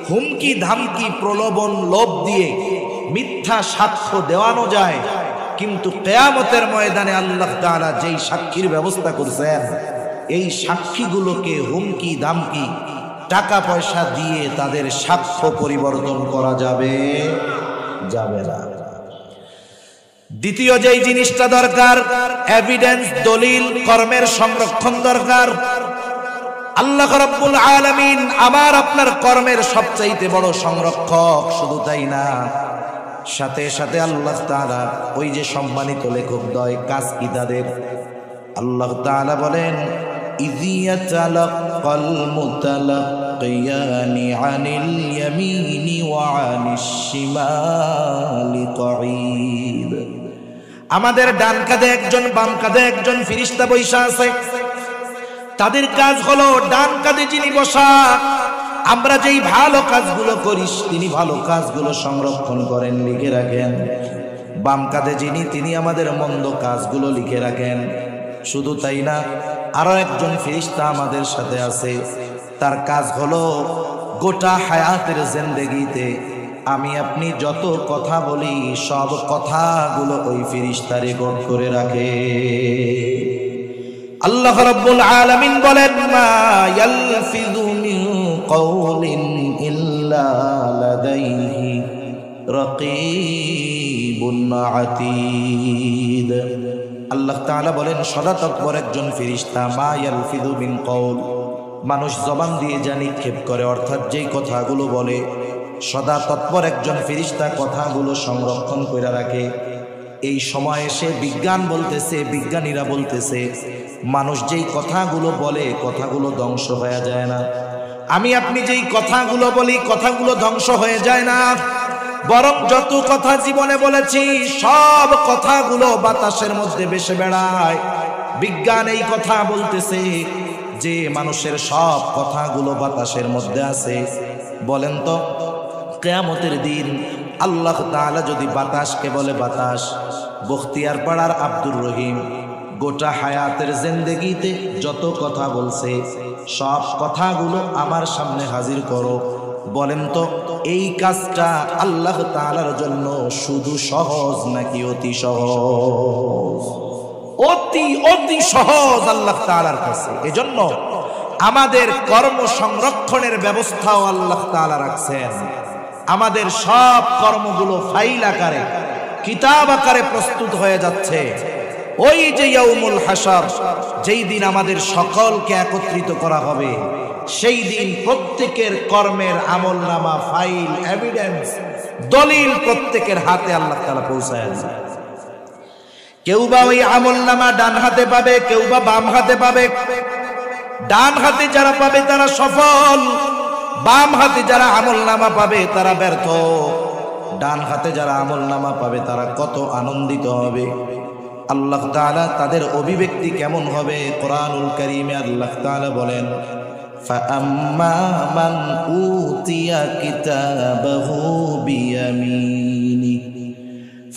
হুমকি ধামকি প্রলোভন লোভ দিয়ে মিথ্যা সাক্ষ্য দেওয়ানো যায়। কিন্তু কিয়ামতের ময়দানে আল্লাহ তাআলা যেই সাক্ষীর ব্যবস্থা করেছেন, এই সাক্ষীগুলোকে হুমকি ধামকি টাকা পয়সা দিয়ে তাদের সাক্ষ্য পরিবর্তন করা যাবে না। দ্বিতীয় যেই জিনিসটা দরকার, এভিডেন্স, দলিল, কর্মের সংরক্ষণ দরকার। আল্লাহ রাব্বুল আলামিন আমার আপনার কর্মের সবচাইতে বড় সংরক্ষক। শুধু তাই না, সাথে সাথে আল্লাহ তাআলা ওই যে সম্মানিত লেখক দ্বয় কাজ কি তাদের, আল্লাহ তাআলা বলেন, ইযিয়াতালাক্কাল মুতালাক্কিয়ানি আনিল ইয়ামিনি ওয়া আনিশ শিমালি কঈদ। আমাদের ডান কাঁধে একজন, বাম কাঁধে একজন ফেরেশতা বসা আছে। তাদের কাজ হলো, ডান কাঁধে যিনি বসা, আমরা যেই ভালো কাজগুলো করিস তিনি ভালো কাজগুলো সংরক্ষণ করেন, লিখে রাখেন। বাম কাঁধে যিনি, তিনি আমাদের মন্দ কাজগুলো লিখে রাখেন। শুধু তাই না, আরো একজন ফেরেশতা আমাদের সাথে আছে, তার কাজ হলো গোটা হায়াতের জিন্দেগিতে আমি আপনি যত কথা বলি সব কথাগুলো ওই ফেরেশতা রেকর্ড করে রাখে। আল্লাহ রাব্বুল আলামিন বলেন, মা ইয়ালফিযু মিন কাওলিন ইল্লা লাদাইহি রাকীবুন আতীদ। আল্লাহ তাআলা বলেন, সদা তৎপর একজন ফেরেশতা, মা ইয়ালফিযু মিন কাওল, মানুষ জবান দিয়ে যা নিক্ষেপ করে, অর্থাৎ যেই কথাগুলো বলে, সদা তৎপর একজন ফেরেশতা কথাগুলো সংরক্ষণ করে রাখে। এই সময় এসে বিজ্ঞান বলতেছে, বিজ্ঞানীরা বলতেছে, মানুষ যেই কথাগুলো বলে কথাগুলো ধ্বংস হয়ে যায় না। আমি আপনি যেই কথাগুলো বলি কথাগুলো ধ্বংস হয়ে যায় না, বরং যত কথা জীবনে বলেছি সব কথাগুলো বাতাসের মধ্যে ভেসে বেড়ায়। বিজ্ঞান এই কথা বলতেছে যে মানুষের সব কথাগুলো বাতাসের মধ্যে আছে। বলেন তো, কিয়ামতের দিন আল্লাহ তাআলা যদি বাতাসকে বলে, বাতাস, বখতিয়ার পাড়ার আব্দুর রহিম গোটা হায়াতের জিন্দেগিতে যত কথা বলছে সব কথাগুলো আমার সামনে হাজির করো, বলেন তো এই কাজটা আল্লাহ তাআলার জন্য শুধু সহজ নাকি অতি সহজ? অতি অতি সহজ আল্লাহ তাআলার কাছে। এজন্য আমাদের কর্ম সংরক্ষণের ব্যবস্থাও আল্লাহ তাআলা রাখছেন। আমাদের সব কর্মগুলো ফাইল আকারে, কিতাব আকারে প্রস্তুত হয়ে যাচ্ছে। ওই যে ইয়াউমুল হাসর, যেই দিন আমাদের সকলকে একত্রিত করা হবে, সেই দিন প্রত্যেকের কর্মের আমলনামা, ফাইল, এভিডেন্স, দলিল প্রত্যেকের হাতে আল্লাহ তাআলা পৌঁছায় দেন। কেউ বা ওই আমলনামা ডান হাতে পাবে, কেউ বা বাম হাতে পাবে। ডান হাতে যারা পাবে তারা সফল, বাম হাতে যারা আমলনামা পাবে তারা ব্যর্থ। ডান হাতে যারা আমলনামা পাবে তারা কত আনন্দিত হবে। আল্লাহ তাআলা তাদের অভিব্যক্তি কেমন হবে? কোরআনুল কারীমে আল্লাহ তাআলা বলেন, ফাআম্মা মান উতিয়া কিতাবাহু বিয়ামিনি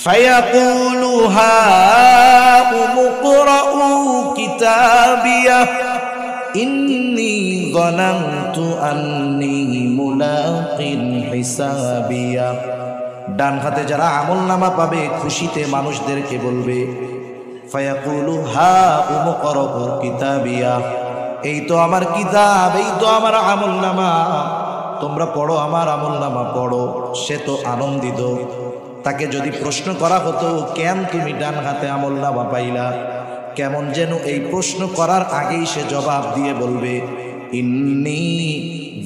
ফায়াকুলু হাউমু ইকরাউ কিতাবিয়া ইন্নী যানানতু আন্নী মুলাকিন হিসাবিয়া। ডান হাতে যারা আমলনামা পাবে খুশিতে মানুষদেরকে বলবে, ফায়াকুলু হাউমু ইকরাউ কিতাবিয়া, এই তো আমার কিতাব, এই তো আমার আমলনামা, তোমরা পড়ো, আমার আমলনামা পড়ো। সে তো আনন্দিত। তাকে যদি প্রশ্ন করা হতো, কেন তুমি ডান হাতে আমলনামা পাইলা, কেমন যেন এই প্রশ্ন করার আগেই সে জবাব দিয়ে বলবে, ইন্নী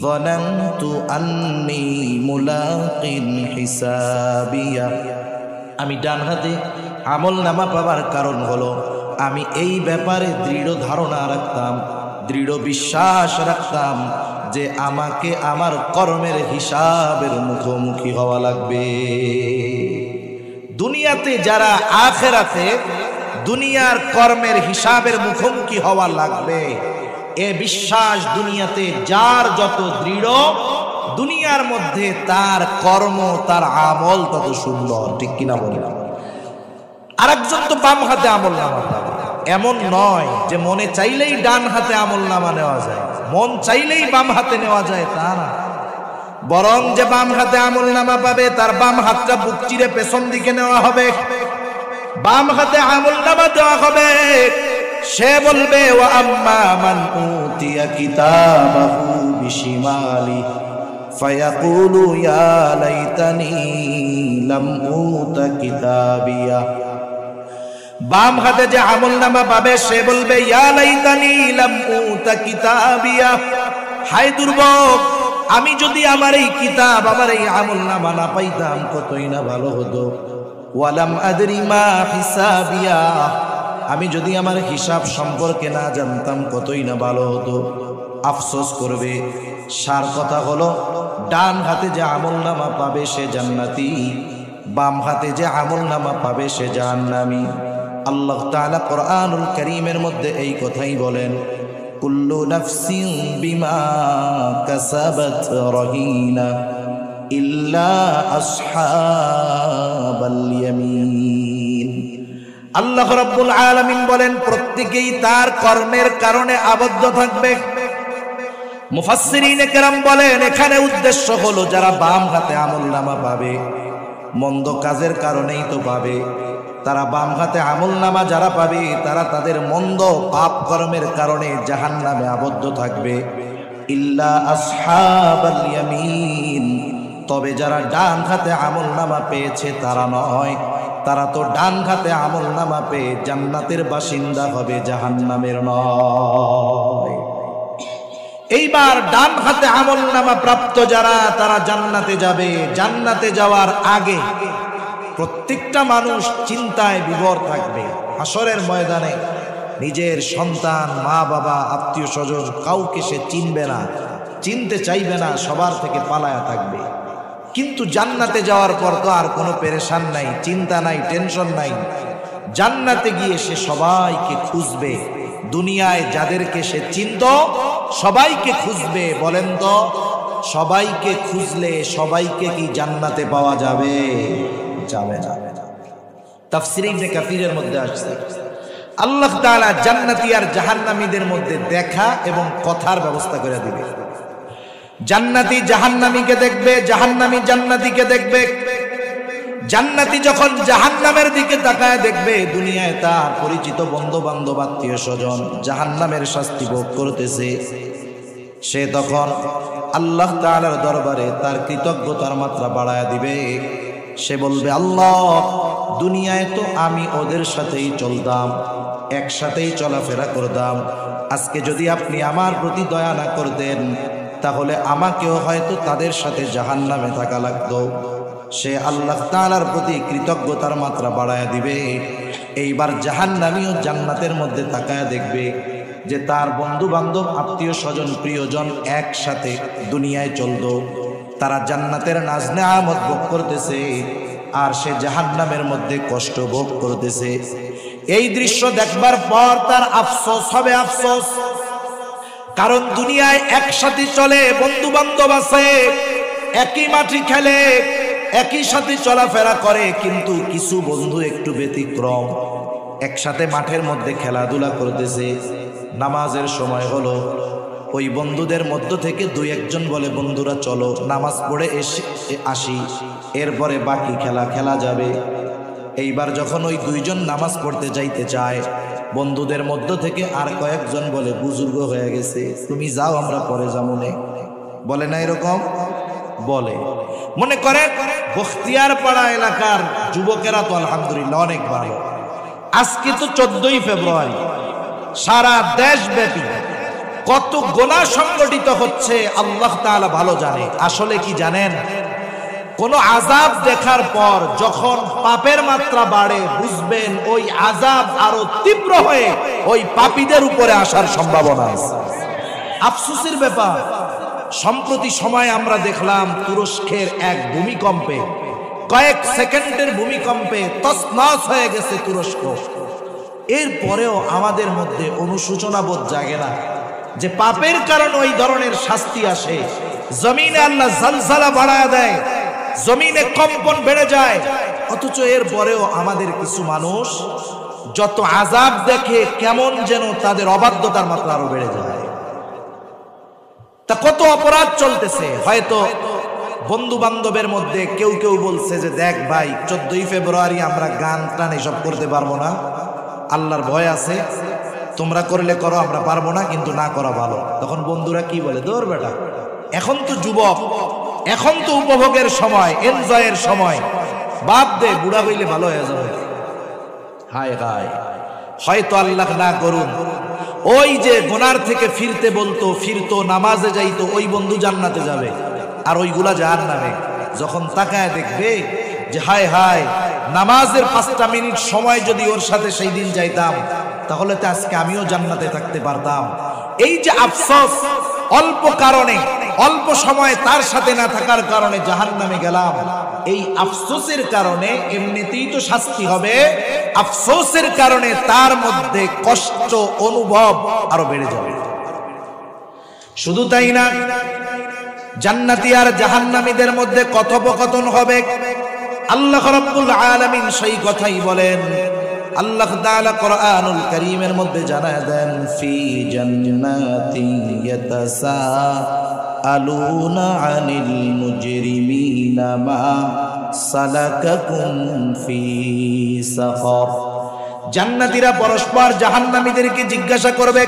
যানানতু আন্নী মুলাকিন হিসাবিয়া। আমি ডান হাতে আমলনামা পাবার কারণ হলো আমি এই ব্যাপারে দৃঢ় ধারণা রাখতাম, দৃঢ় বিশ্বাস রাখতাম যে আমাকে আমার কর্মের হিসাবের মুখোমুখি হওয়া লাগবে। দুনিয়াতে যারা আখিরাতে দুনিয়ার কর্মের হিসাবের মুখোমুখি হওয়া লাগবে, এ বিশ্বাস দুনিয়াতে যার যত দৃঢ়, দুনিয়ার মধ্যে তার কর্ম, তার আমল তত সুন্দর। ঠিক কিনা বলেন? আরেকজন তো বাম হাতে আমলনামা পাবে, এমন নয় যে মনে চাইলেই ডান হাতে আমলনামা নেওয়া যায়, মন চাইলেই বাম হাতে নেওয়া যায়, তা না। বরং যে বাম হাতে আমলনামা পাবে তার বাম হাতটা বুক চিরে পেছন দিকে নেওয়া হবে, বাম হাতে আমলনামা দেওয়া হবে। সে বলবে, ওয়া আম্মা মান উতিয়া কিতাবাহু বিশিমালি ফায়াকুলু ইয়া লাইতানি লাম উতা কিতাবিয়া। বাম হাতে যে আমলনামা পাবে সে বলবে, ইয়া লাইতানি লাম উতা কিতাবিয়া, হায় দুর্ভোগ, আমি যদি আমার এই কিতাব, আমার এই আমলনামা না পাইতাম কতই না ভালো হতো। ওয়ালাম আদরি মা হিসাবিয়া, আমি যদি আমার হিসাব সম্পর্কে না জানতাম কতই না ভালো হতো। আফসোস করবে। সার কথা হলো, ডান হাতে যে আমলনামা পাবে সে জান্নাতি, বাম হাতে যে আমলনামা পাবে সে জাহান্নামী। আল্লাহ তাআলা কোরআনুল কারীমের মধ্যে এই কথাই বলেন, কুল্লু নাফসিন বিমা কাসাবাত রহিনা ইল্লা আসহাবাল ইয়ামিন। আল্লাহ রাব্বুল আলামিন বলেন, প্রত্যেকেই তার কর্মের কারণে আবদ্ধ থাকবে। মুফাসসিরিনে কেরাম বলেন, এখানে উদ্দেশ্য হলো যারা বাম হাতে আমলনামা পাবে, মন্দ কাজের কারণেই তো পাবে। তারা বাম হাতে আমলনামা যারা পাবে তারা তাদের মন্দ পাপ কর্মের কারণে জাহান্নামে আবদ্ধ থাকবে। ইল্লা আসহাবাল ইয়ামিন, তবে যারা ডান হাতে আমলনামা পেয়েছে তারা নয়, তারা তো ডান হাতে আমলনামা পেয়ে জান্নাতের বাসিন্দা হবে, জাহান্নামের নয়। এইবার ডান হাতে আমলনামা প্রাপ্ত যারা, তারা জান্নাতে যাবে। জান্নাতে যাওয়ার আগে প্রত্যেকটা মানুষ চিন্তায় বিভোর থাকবে। হাসরের ময়দানে নিজের সন্তান, মা বাবা, আত্মীয় স্বজন কাউকে সে চিনবে না, চিনতে চাইবে না, সবার থেকে পালায়া থাকবে। কিন্তু জান্নাতে যাওয়ার পর তো আর কোনো পেরেশান নাই, চিন্তা নাই, টেনশন নাই। জান্নাতে গিয়ে সে সবাইকে খুঁজবে। দুনিয়ায় যাদেরকে সে চিনত সবাইকে খুঁজবে। বলেন তো, সবাইকে খুঁজলে সবাইকে কি জান্নাতে পাওয়া যাবে? যাবে না। তাফসীর ইবনে কাসীরের মধ্যে আসছে আল্লাহ তাআলা জান্নাতি আর জাহান্নামীদের মধ্যে দেখা এবং কথার ব্যবস্থা করে দিবে। জান্নাতি জাহান্নামীকে দেখবে, জাহান্নামী জান্নাতীকে দেখবে। জান্নাতি যখন জাহান্নামের দিকে তাকায় দেখবে দুনিয়ায় তার পরিচিত বন্ধু বান্ধব, আত্মীয় স্বজন জাহান্নামের শাস্তি ভোগ করতেছে, সে তখন আল্লাহ তাআলার দরবারে তার কৃতজ্ঞতার মাত্রা বাড়ায় দিবে। সে বলবে, আল্লাহ, দুনিয়ায় তো আমি ওদের সাথেই চলতাম, একসাথেই চলাফেরা করতাম, আজকে যদি আপনি আমার প্রতি দয়া না করতেন তাহলে আমাকেও হয়তো তাদের সাথে জাহান্নামে থাকা লাগতো। সে আল্লাহ তাআলার প্রতি কৃতজ্ঞতার মাত্রা বাড়ায় দিবে। এইবার জাহান্নামীও জান্নাতের মধ্যে তাকায় দেখবে যে তার বন্ধু বান্ধব, আত্মীয় স্বজন, প্রিয়জন একসাথে দুনিয়ায় চলতো, তারা জান্নাতের নাজ নেয়ামত ভোগ করতেছে আর সে জাহান্নামের মধ্যে কষ্ট ভোগ করতেছে। এই দৃশ্য দেখবার পর তার আফসোস হবে, আফসোস। কারণ দুনিয়ায় একসাথে চলে, বন্ধু বান্ধব আছে, একই মাটি খেলে, একই সাথে চলাফেরা করে, কিন্তু কিছু বন্ধু একটু ব্যতিক্রম। একসাথে মাঠের মধ্যে খেলাধুলা করতেছে, নামাজের সময় হলো, ওই বন্ধুদের মধ্য থেকে দুই একজন বলে, বন্ধুরা চলো নামাজ পড়ে আসি, এরপরে বাকি খেলা খেলা যাবে। এইবার যখন ওই দুইজন নামাজ পড়তে যাইতে চায়, বন্ধুদের মধ্য থেকে আর কয়েকজন বলে, বুজুর্গ হয়ে গেছে, তুমি যাও, আমরা পরে যাবো। বলে না এরকম? বলে। মনে করে বখতিয়ারপাড়া এলাকার যুবকেরা তো আলহামদুলিল্লাহ অনেক ভালো। আজকে তো 14ই ফেব্রুয়ারি, সারা দেশব্যাপী কত গোনা সংগঠিত হচ্ছে আল্লাহ তাআলা ভালো জানে। আসলে কি জানেন, কোন আযাব দেখার পর যখন পাপের মাত্রা বাড়ে, বুঝবেন ওই আযাব আরো তীব্র হয়ে ওই পাপীদের উপরে আসার সম্ভাবনা আছে। আফসোসের ব্যাপার, সম্প্রতি সময় আমরা দেখলাম তুরস্কের এক ভূমিকম্পে, কয়েক সেকেন্ডের ভূমিকম্পে তছনছ হয়ে গেছে তুরস্ক। এরপরেও আমাদের মধ্যে অনুশোচনা বোধ জাগে না যে পাপের কারণে ওই ধরনের শাস্তি আসে। জমিনে আল্লাহ জালজালা বাড়ায় দেয়, জমিনে কম্পন বেড়ে যায়, অথচ এর পরেও আমাদের কিছু মানুষ যত আযাব দেখে কেমন যেন তাদের অবাধ্যতার মাত্রা আরো বেড়ে যায়। তা কত অপরাধ চলতেছে। হয়তো বন্ধু বান্ধবের মধ্যে কেউ কেউ বলছে যে, দেখ ভাই, 14ই ফেব্রুয়ারি আমরা গান টান এসব করতে পারবো না, আল্লাহর ভয় আছে, তোমরা করলে করো, আমরা পারবো না, কিন্তু না করা ভালো। তখন বন্ধুরা কি বলে, দৌড় বেটা, এখন তো যুবক, এখন তো উপভোগের সময়, এনজয়ের সময়, বাদ দে, বুড়া হইলে ভালো হয়ে যাবে। হায় হায়, হয়তো আল্লাহ না করুন ওই যে গুনার থেকে ফিরতে বলতো, ফিরতো, নামাজে যাইতো, ওই বন্ধু জান্নাতে যাবে আর ওইগুলা জাহান্নামে। যখন তাকায় দেখবে যে হায় হায়, নামাজের 5টা মিনিট সময় যদি ওর সাথে সেই দিন যাইতাম তাহলে তো আজকে আমিও জান্নাতে থাকতে পারতাম। এই যে আফসোস, অল্প কারণে, অল্প সময় তার সাথে না থাকার কারণে জাহান্নামে গেলাম, এই আফসোসের কারণে এমনিতেই তো শাস্তি হবে, আফসোসের কারণে তার মধ্যে কষ্ট অনুভব আরো বেড়ে যাবে। শুধু তাই না, জান্নাতি আর জাহান্নামীদের মধ্যে কথোপকথন হবে। আল্লাহ রাব্বুল আলামিন সেই কথাই বলেন। আল্লাহ তাআলা কোরআনুল কারীমের মধ্যে জানায় দেন, ফি জান্নাতি ইয়াতাসাআলুনা আনিল মুজরিমিনা মা সালাকাকুম ফি সাকার। জান্নাতীরা পরস্পর জাহান্নামীদেরকে জিজ্ঞাসা করবে,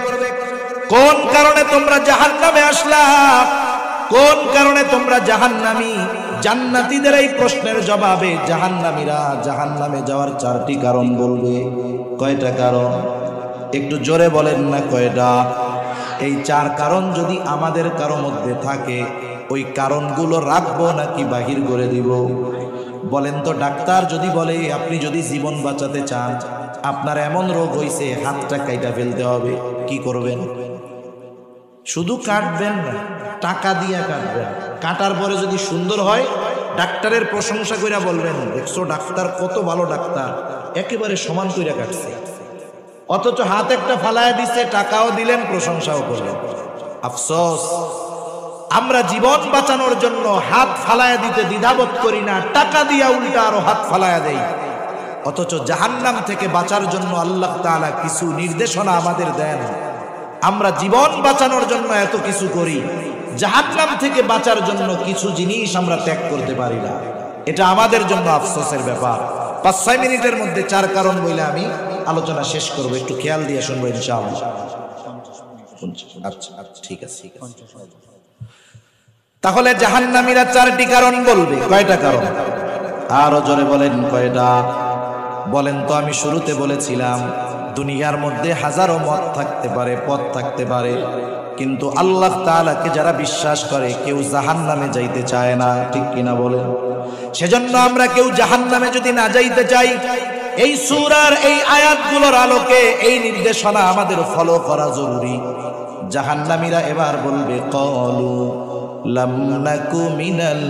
কোন কারণে তোমরা জাহান্নামে আসলা, কোন কারণে তোমরা জাহান্নামী। জান্নাতীদের এই প্রশ্নের জবাবে জাহান্নামীরা জাহান্নামে যাওয়ার 4টি কারণ বলবে। কয়টা কারণ? একটু জোরে বলেন না, কয়টা? এই 4 কারণ যদি আমাদের কারো মধ্যে থাকে, ওই কারণগুলো রাখবো নাকি বাহির করে দিব? বলেন তো, ডাক্তার যদি বলে আপনি যদি জীবন বাঁচাতে চান, আপনার এমন রোগ হয়েছে হাতটা কাইটা ফেলতে হবে, কি করবেন? শুধু কাটবেন না, টাকা দিয়ে কাটবেন। কাটার পরে যদি সুন্দর হয়, ডাক্তারের প্রশংসা কইরা বলবেন, দেখছো ডাক্তার কত ভালো ডাক্তার, একেবারে সমান কইরা কাটছে। অথচ হাত একটা ফালায়া দিছে, টাকাও দিলেন, প্রশংসাও করলেন। আফসোস, আমরা জীবন বাঁচানোর জন্য হাত ফালায়া দিতে দ্বিধাবোধ করি না, টাকা দিয়া উল্টা আরো হাত ফালায়া দেই। অথচ জাহান্নাম থেকে বাঁচার জন্য আল্লাহ তাআলা কিছু নির্দেশনা আমাদের দেন। আমরা জীবন বাঁচানোর জন্য এত কিছু করি, জাহান্নাম থেকে বাঁচার জন্য কিছু জিনিস আমরা ত্যাগ করতে পারি না। এটা আমাদের জন্য আফসোসের ব্যাপার। 5-6 মিনিটের মধ্যে 4 কারণ বলে আমি আলোচনা শেষ করব, একটু খেয়াল দিয়ে শুনবো ইনশাআল্লাহ। আচ্ছা, ঠিক আছে। তাহলে জাহান্নামীরা 4টি কারণ বলবে। কয়টা কারণ? আরো জোরে বলেন, কয়টা? বলেন তো। আমি শুরুতে বলেছিলাম, দুনিয়ার মধ্যে হাজারো মত থাকতে পারে, পথ থাকতে পারে, কিন্তু আল্লাহ তাআলাকে যারা বিশ্বাস করে কেউ জাহান্নামে যাইতে চায় না, ঠিক কিনা বলেন? সেজন্য আমরা কেউ জাহান্নামে যদি না যাইতে চাই, এই সূরার এই আয়াতগুলোর আলোকে এই নির্দেশনা আমাদের ফলো করা জরুরি। জাহান্নামীরা এবার বলবে, ক্বালু লাম নাকু মিনাল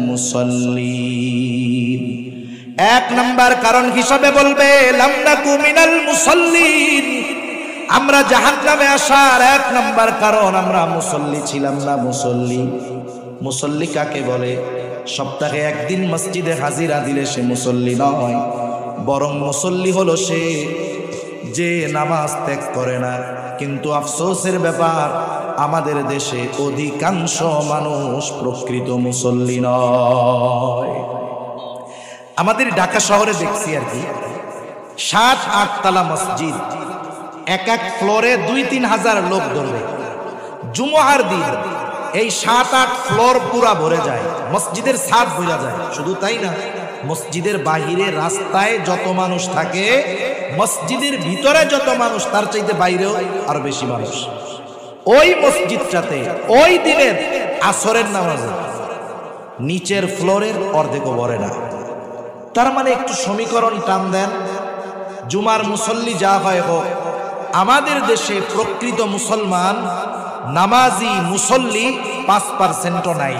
মুসাল্লিন। 1 নাম্বার কারণ হিসাবে বলবে, লাম নাকু মিনাল মুসাল্লিন। আমরা জাহান্নামে আসার 1 নাম্বার কারণ, আমরা মুসল্লি ছিলাম না। মুসল্লি কাকে বলে? সপ্তাহে 1 দিন মসজিদে হাজিরা দিলে সে মুসল্লি নয়, বরং মুসল্লি হলো সে যে নামাজ ত্যাগ করে না। কিন্তু আফসোসের ব্যাপার, আমাদের দেশে অধিকাংশ মানুষ প্রকৃত মুসল্লি নয়। আমাদের ঢাকা শহরে দেখছি আর কি, 7-8 তলা মসজিদ, এক ফ্লোরে 2-3 হাজার লোক ধরবে। জুমার দিন এই 7-8 ফ্লোর পুরা ভরে যায়, মসজিদের ছাদ ভরে যায়। শুধু তাই না, মসজিদের বাহিরে রাস্তায় যত মানুষ থাকে, মসজিদের ভিতরে যত মানুষ, তার চাইতে বাইরেও আরো বেশি মানুষ। ওই মসজিদটাতে ওই দিনের আসরের নামাজে নিচের ফ্লোরের অর্ধেকও ভরে না। তার মানে একটু সমীকরণ টান দেন, জুমার মুসল্লি যা হয় হোক, আমাদের দেশে প্রকৃত মুসলমান নামাজি মুসল্লি 5%ও নাই,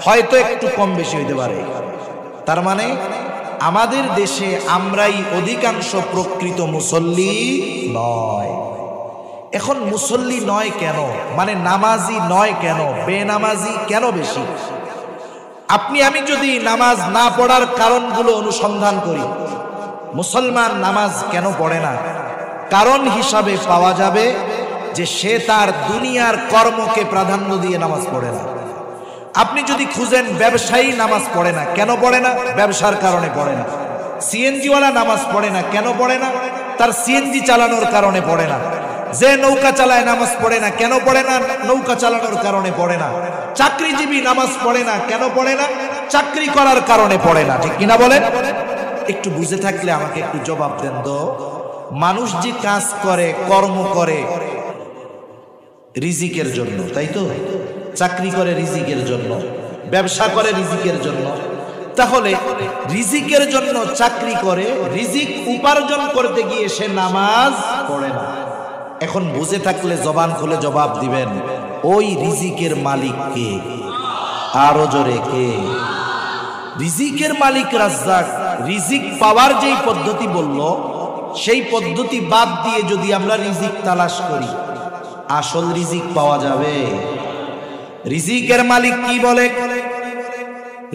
হয়তো একটু কম বেশি হইতে পারে। তার মানে আমাদের দেশে আমরাই অধিকাংশ প্রকৃত মুসল্লি নয়। এখন মুসল্লি নয় কেন, মানে নামাজি নয় কেন, বেনামাজি কেন বেশি? আপনি আমি যদি নামাজ না পড়ার কারণগুলো অনুসন্ধান করি, মুসলমান নামাজ কেন পড়ে না, কারণ হিসাবে পাওয়া যাবে যে সে তার দুনিয়ার কর্মকে প্রাধান্য দিয়ে নামাজ পড়ে না। আপনি যদি খুঁজেন ব্যবসায়ী নামাজ পড়ে না, কেন পড়ে না? ব্যবসার কারণে পড়ে না। সিএনজিওয়ালা নামাজ পড়ে না, কেন পড়ে না? তার সিএনজি চালানোর কারণে পড়ে না। যে নৌকা চালায় নামাজ পড়ে না, কেন পড়ে না? নৌকা চালানোর কারণে পড়ে না। চাকরিজীবী নামাজ পড়ে না, কেন পড়ে না? চাকরি করার কারণে পড়ে না, ঠিক কিনা বলেন? একটু বুঝে থাকলে আমাকে একটু জবাব দেন তো। মানুষ যে কাজ করে, কর্ম করে রিজিকের জন্য, তাই তো? চাকরি করে রিজিকের জন্য, ব্যবসা করে রিজিকের জন্য। তাহলে রিজিকের জন্য চাকরি করে, রিজিক উপার্জন করতে গিয়ে সে নামাজ পড়ে না। এখন বুঝে থাকলে জবান খুলে জবাব দিবেন, ওই রিজিকের মালিক কে? আরো জোরে, কে? রিজিকের মালিক রাজ্জাক। রিজিক পাওয়ার যেই পদ্ধতি বলল, সেই পদ্ধতি বাদ দিয়ে যদি আমরা রিজিক তালাশ করি, আসল রিজিক পাওয়া যাবে? রিজিকের মালিক কি বলে?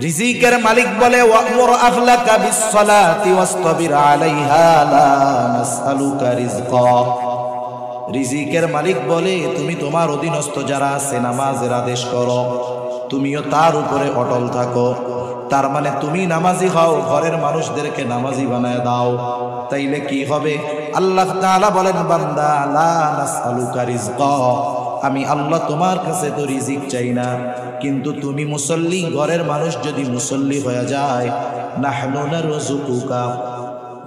রিজিকের মালিক বলে, ওয়া'মুর আহলাকা বিস-সালাতি ওয়াসতাবির আলাইহা লা নাসআলুকা রিজকা। রিজিকের মালিক বলে, তুমি তোমার অধীনস্থ যারা আছে নামাজের আদেশ করো, তুমিও তার উপরে অটল থাকো। তার মানে তুমি নামাজি হও, ঘরের মানুষদেরকে নামাজি বানায় দাও। তাইলে কি হবে? আল্লাহ তাআলা বলেন, বান্দা লা নাসআলুকা রিজকা, আমি আল্লাহ তোমার কাছে তো রিজিক চাই না, কিন্তু তুমি মুসল্লি, ঘরের মানুষ যদি মুসল্লি হয়ে যায়, নাহনু নারযুকুকা,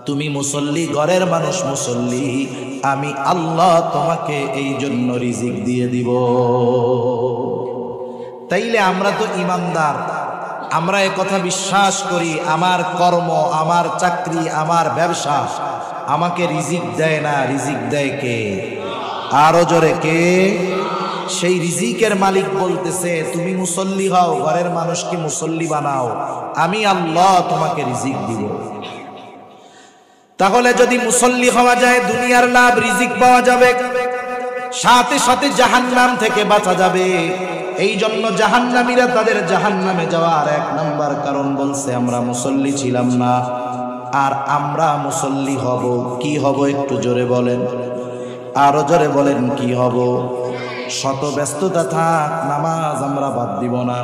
তুমি মুসল্লি, ঘরের মানুষ মুসল্লি, আমি আল্লাহ তোমাকে এই জন্য রিজিক দিয়ে দিব। তাইলে আমরা তো ইমানদার, আমরা এ কথা বিশ্বাস করি আমার কর্ম, আমার চাকরি, আমার ব্যবসা আমাকে রিজিক দেয় না, রিজিক দেয় কে? আরো জোরে কে? সেই রিজিকের মালিক বলতেছে তুমি মুসল্লি হও, ঘরের মানুষকে মুসল্লি বানাও, আমি আল্লাহ তোমাকে রিজিক দিব। তাহলে যদি মুসল্লি হওয়া যায় দুনিয়ার লাভ, রিজিক পাওয়া যাবে, সাথে সাথে জাহান্নাম থেকে বাঁচা যাবে। এই জন্য জাহান্নামীরা তাদের জাহান্নামে যাওয়ার 1 নাম্বার কারণ বলছে আমরা মুসল্লি ছিলাম না। আর আমরা মুসল্লি হব, কি হব একটু জোরে বলেন, আরো জোরে বলেন কি হব? শত ব্যস্ততা থাক, নামাজ আমরা বাদ দিব না।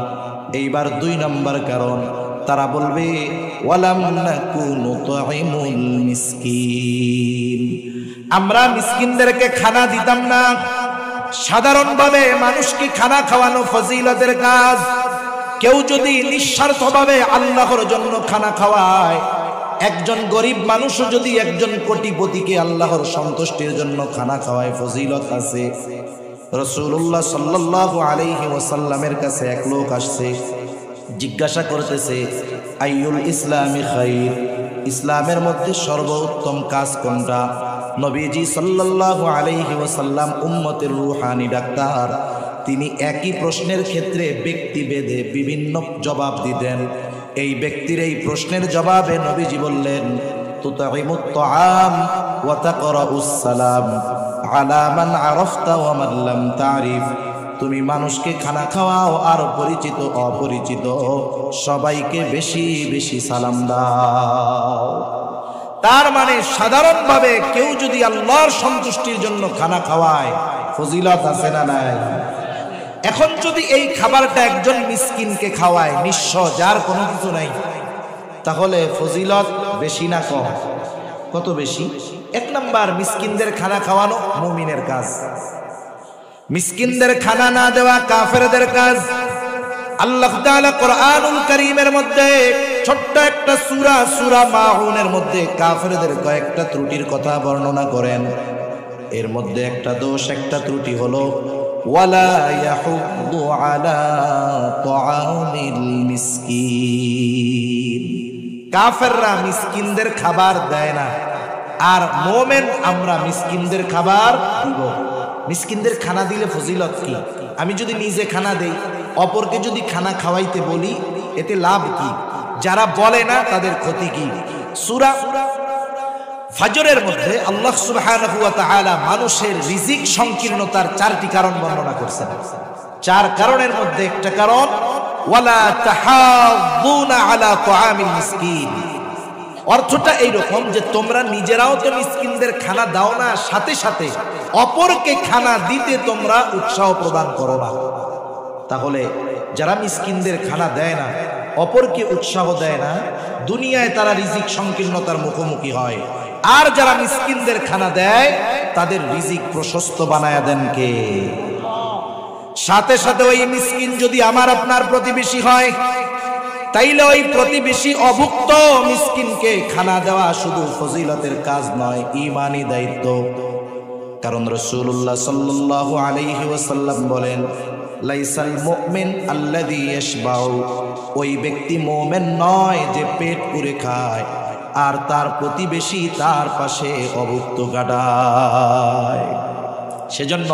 এইবার 2 নাম্বার কারণ, তারা বলবে ওয়ালাম নাকুনু তুইমুল মিসকিন, আমরা মিসকিনদেরকে খানা দিতাম না। সাধারণভাবে মানুষকে খানা খাওয়ানো ফজিলতের কাজ। কেউ যদি নিঃস্বার্থভাবে আল্লাহর জন্য খানা খাওয়ায়, একজন গরিব মানুষও যদি একজন কোটিপতিকে আল্লাহর সন্তুষ্টির জন্য খানা খাওয়ায়, ফজিলত আছে। রাসূলুল্লাহ সাল্লাল্লাহু আলাইহি ওয়াসাল্লামের কাছে এক লোক আসছে, জিজ্ঞাসা করতেছে আইয়ুল ইসলামি খাইর, ইসলামের মধ্যে সর্বোত্তম কাজ কোনটা? নবীজি সাল্লাল্লাহু আলাইহি ওয়াসাল্লাম উম্মতের রূহানি ডাক্তার, তিনি একই প্রশ্নের ক্ষেত্রে ব্যক্তিভেদে বিভিন্ন জবাব দিতেন। এই ব্যক্তির এই প্রশ্নের জবাবে নবীজি বললেন তুতাইমুত তাআম ওয়া তাকরাউস সালাম আলা মান আরাফতা ওয়া মান লাম তারিফ, তুমি মানুষকে খানা খাওয়াও, আর পরিচিত অপরিচিত সবাইকে বেশি বেশি সালাম দাও। তার মানে সাধারণভাবে কেউ যদি আল্লাহর সন্তুষ্টির জন্য খানা খাওয়ায়, ফজিলত আছে না নাই? এখন যদি এই খাবারটা একজন মিসকিনকে খাওয়ায়, নিঃস্ব, যার কোনো কিছু নাই, তাহলে ফজিলত বেশি না কম? কত বেশি? 1 নাম্বার, মিসকিনদের খানা খাওয়ানো মুমিনের কাজ, মিসকিনদের খানা না দেওয়া কাফেরদের কাজ। আল্লাহ তাআলা কোরআনুল কারীমের মধ্যে ছোট্ট একটা সূরা, সূরা মাউনের মধ্যে কাফেরদের কয়েকটা ত্রুটির কথা বর্ণনা করেন। এর মধ্যে একটা দোষ, একটা ত্রুটি হলো ওয়ালা ইয়াহুদ্দু আলা তাআমিল মিসকিন, কাফেররা মিসকিনদের খাবার দেয় না, আর মুমিন আমরা মিসকিনদের খাবার দিব। মিসকিনদের খানা দিলে ফজিলত কি? আমি যদি নিজে খানা দেই, অপরকে যদি খানা খাওয়াইতে বলি, এতে লাভ কি? যারা বলে না তাদের ক্ষতি কি? সূরা ফজরের মধ্যে আল্লাহ সুবহানাহু ওয়া তাআলা মানুষের রিজিক সংকীর্ণতার 4টি কারণ বর্ণনা করেছেন। 4 কারণের মধ্যে একটা কারণ ওয়ালা তাহাদ্দুনা আলা তাআমিল মিসকিন। অর্থটা এইরকম যে তোমরা নিজেরাও তো মিসকিনদের খানা দাও না, সাথে সাথে অপরকে খানা দিতে তোমরা উৎসাহ প্রদান করো না। তাহলে যারা মিসকিনদের খানা দেয় না, অপরকে উৎসাহ দেয় না, দুনিয়ায় তারা রিজিক সংকীর্ণতার মুখোমুখি হয়। আর যারা মিসকিনদের খানা দেয়, তাদের রিজিক প্রশস্ত বানায়া দেন কে? সাথে সাথে ওই মিসকিন যদি আমার আপনার প্রতিবেশী হয়, তাইলে ওই প্রতিবেশী অভুক্ত মিসকিনকে খানা দেওয়া শুধু ফজিলতের কাজ নয়, ঈমানি দায়িত্ব। কারণ রাসূলুল্লাহ সাল্লাল্লাহু আলাইহি ওয়াসাল্লাম বলেন লাইসাল মুমিন আল্লাযী ইয়াশবাউ, ওই ব্যক্তি মুমিন নয় যে পেট পুরে খায় আর তার প্রতিবেশী তার পাশে অভুক্ত কাটায়। সেজন্য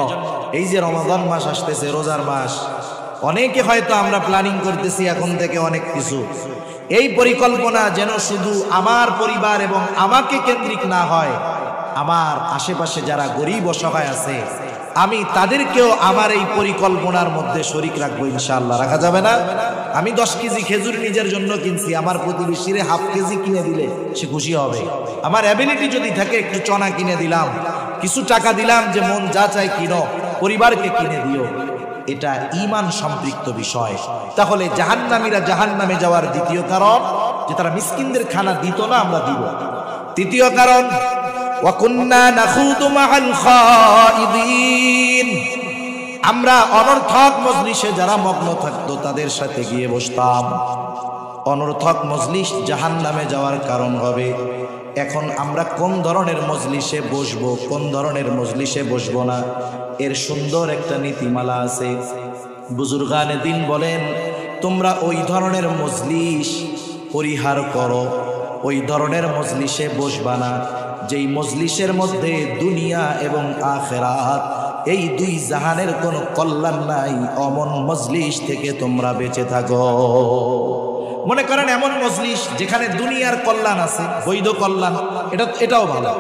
এই যে রমাদান মাস আসতেছে, রোজার মাস, অনেকে হয়তো আমরা প্ল্যানিং করতেছি এখন থেকে অনেক কিছু। এই পরিকল্পনা যেন শুধু আমার পরিবার এবং আমাকে কেন্দ্রিক না হয়, আমার আশেপাশে যারা গরিব অসহায় আছে আমি তাদেরকেও আমার এই পরিকল্পনার মধ্যে শরীক রাখবো ইনশাআল্লাহ। রাখা যাবে না? আমি 10 কেজি খেজুর নিজের জন্য কিনছি, আমার প্রতিবেশীর হাফ কেজি কিনে দিলে সে খুশি হবে। আমার অ্যাবিলিটি যদি থাকে একটু চনা কিনে দিলাম, কিছু টাকা দিলাম যে মন যা চাই কিনো, পরিবারকে কিনে দিও, এটা ঈমান সম্পৃক্ত বিষয়। তাহলে জাহান্নামীরা জাহান্নামে যাওয়ার দ্বিতীয় কারণ যে তারা মিসকিনদের খানা দিত না, আমরা দিব। তৃতীয় কারণ ওয়া কুন্না নাখুদু মাআল খাইদিন, আমরা অনর্থক মজলিসে যারা মগ্ন থাকতো তাদের সাথে গিয়ে বসতাম। অনর্থক মজলিস জাহান্নামে যাওয়ার কারণ হবে। এখন আমরা কোন ধরনের মজলিসে বসবো, কোন ধরনের মজলিসে বসবো না, এর সুন্দর একটা নীতিমালা আছে। বুজুর্গানে দিন বলেন, তোমরা ওই ধরনের মজলিস পরিহার করো, ওই ধরনের মজলিসে বসবা না যেই মজলিসের মধ্যে দুনিয়া এবং আখেরাত এই দুই জাহানের কোনো কল্যাণ নাই। অমন মজলিস থেকে তোমরা বেঁচে থাকো। মনে করেন এমন মজলিস যেখানে দুনিয়ার কল্যাণ আছে, বৈধ কল্যাণ, এটাও ভালো।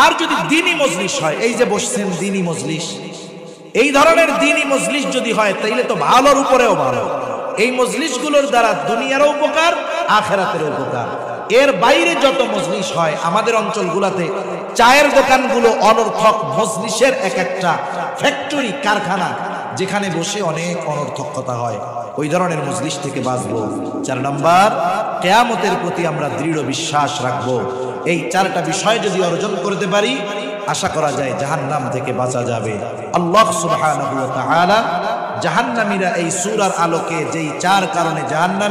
আর যদি দ্বীনি মজলিস হয়, এই যে বসছেন দ্বীনি মজলিস, এই ধরনের দ্বীনি মজলিস যদি হয় তাইলে তো ভালোর উপরেও ভালো। এই মজলিসগুলোর দ্বারা দুনিয়ারও উপকার, আখেরাতেরও উপকার। এর বাইরে যত মজলিস হয়, আমাদের অঞ্চলগুলোতে চায়ের দোকানগুলো অনর্থক মজলিসের এক একটা ফ্যাক্টরি, কারখানা, যেখানে বসে অনেক অনর্থক কথা হয়। ওই ধরনের মজলিস থেকে বাঁচবো। 4 নাম্বার, কিয়ামতের প্রতি আমরা দৃঢ় বিশ্বাস রাখবো। এই 4টা বিষয় যদি অর্জন করতে পারি, আশা করা যায় জাহান্নাম থেকে বাঁচা যাবে। আল্লাহ সুবহানাহু ওয়া তাআলা জাহান্নামীরা এই সূরার আলোকে যেই 4 কারণে জাহান্নাম